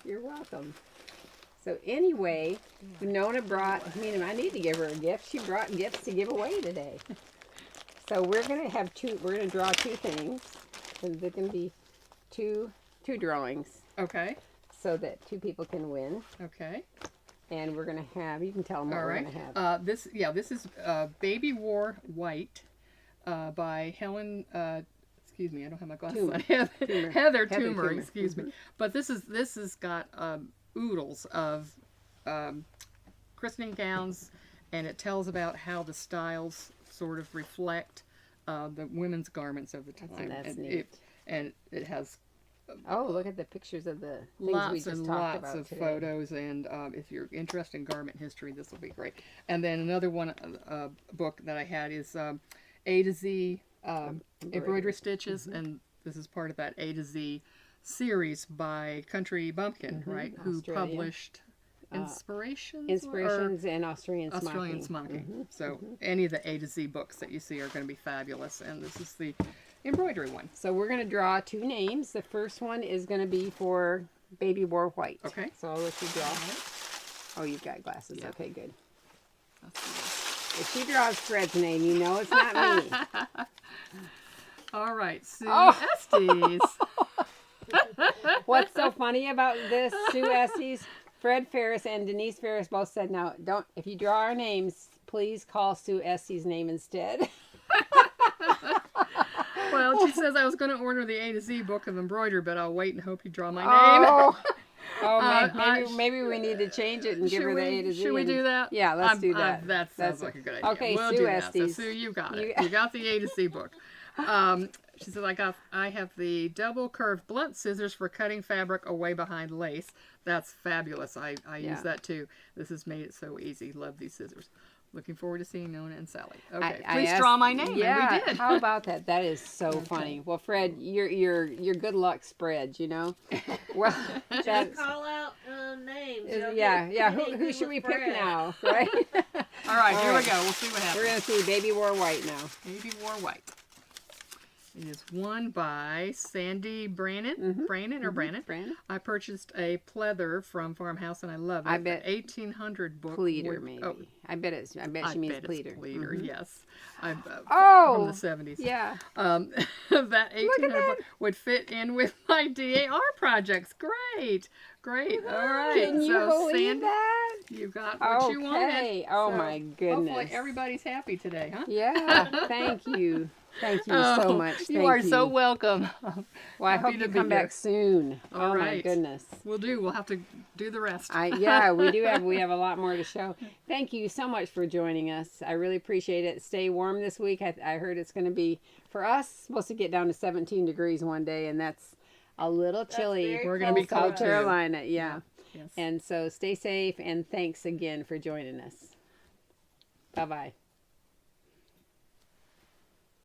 You're welcome. So anyway, Nona brought. I need to give her a gift. She brought gifts to give away today. So we're gonna have two. We're gonna draw two things, and they're gonna be two drawings, Okay. so that two people can win. Okay. And we're gonna have. You can tell them what All we're right. gonna have. This is Baby War White by Helen. Excuse me, I don't have my glasses on. Heather Toomer. Excuse me. But this has got oodles of christening gowns, and it tells about how the styles sort of reflect the women's garments of the time. That's neat. It has Oh, look at the pictures of the things we lots just and talked lots about of today. photos, and if you're interested in garment history, this will be great. And then another one book that I had is A to Z embroidery stitches, and this is part of that A to Z series by Country Bumpkin, right? Who Australia. published Inspirations and Australian Smocking. So any of the A to Z books that you see are going to be fabulous, and this is the embroidery one. So we're going to draw two names. The first one is going to be for Baby War White. Okay. So I'll let you draw. Oh, you've got glasses. Yeah. Okay, good. Let's see. If she draws Fred's name, you know it's not me. All right, Sue Oh. Estes. What's so funny about this, Sue Estes? Fred Ferris and Denise Ferris both said, "No, don't. If you draw our names, please call Sue Estes' name instead." Well, she says I was going to order the A to Z book of embroidery, but I'll wait and hope you draw my name. Maybe we need to change it and give her the A to Z. Should we do that? Yeah, let's do that. That sounds like a good idea. Okay, we'll Sue do that. Estes. So Sue, you got it. You got the A to Z book. She said, I have the double curved blunt scissors for cutting fabric away behind lace. That's fabulous. I use that too. This has made it so easy. Love these scissors. Looking forward to seeing Nona and Sally. Okay, please draw my name. Yeah, and we did. How about that? That is so funny. Well, Fred, your good luck spreads. You know. Well, Just call out names. Who should we pick now? Right. All right, here we go. We'll see what happens. We're gonna see Baby War White now. Baby War White. It is won by Sandy Brannon. Brannon. I purchased a pleather from Farmhouse, and I love it. I bet 1800 book. pleater, maybe. Oh, I bet she means pleater. Pleater, yes. From the 70s. Yeah. That 1800 book would fit in with my DAR projects. Great. All right. Can you believe that? You got what you wanted. Oh So my goodness. Hopefully everybody's happy today, huh? Yeah. Thank you. Thank you so much. You are so welcome. Well, I hope you come back soon. All right. My goodness. We'll have to do the rest. We have a lot more to show. Thank you so much for joining us. I really appreciate it. Stay warm this week. I heard it's going to be, for us, supposed to get down to 17 degrees one day, and that's a little chilly. We're going to be cold South Carolina, Yes. And so stay safe, and thanks again for joining us. Bye-bye.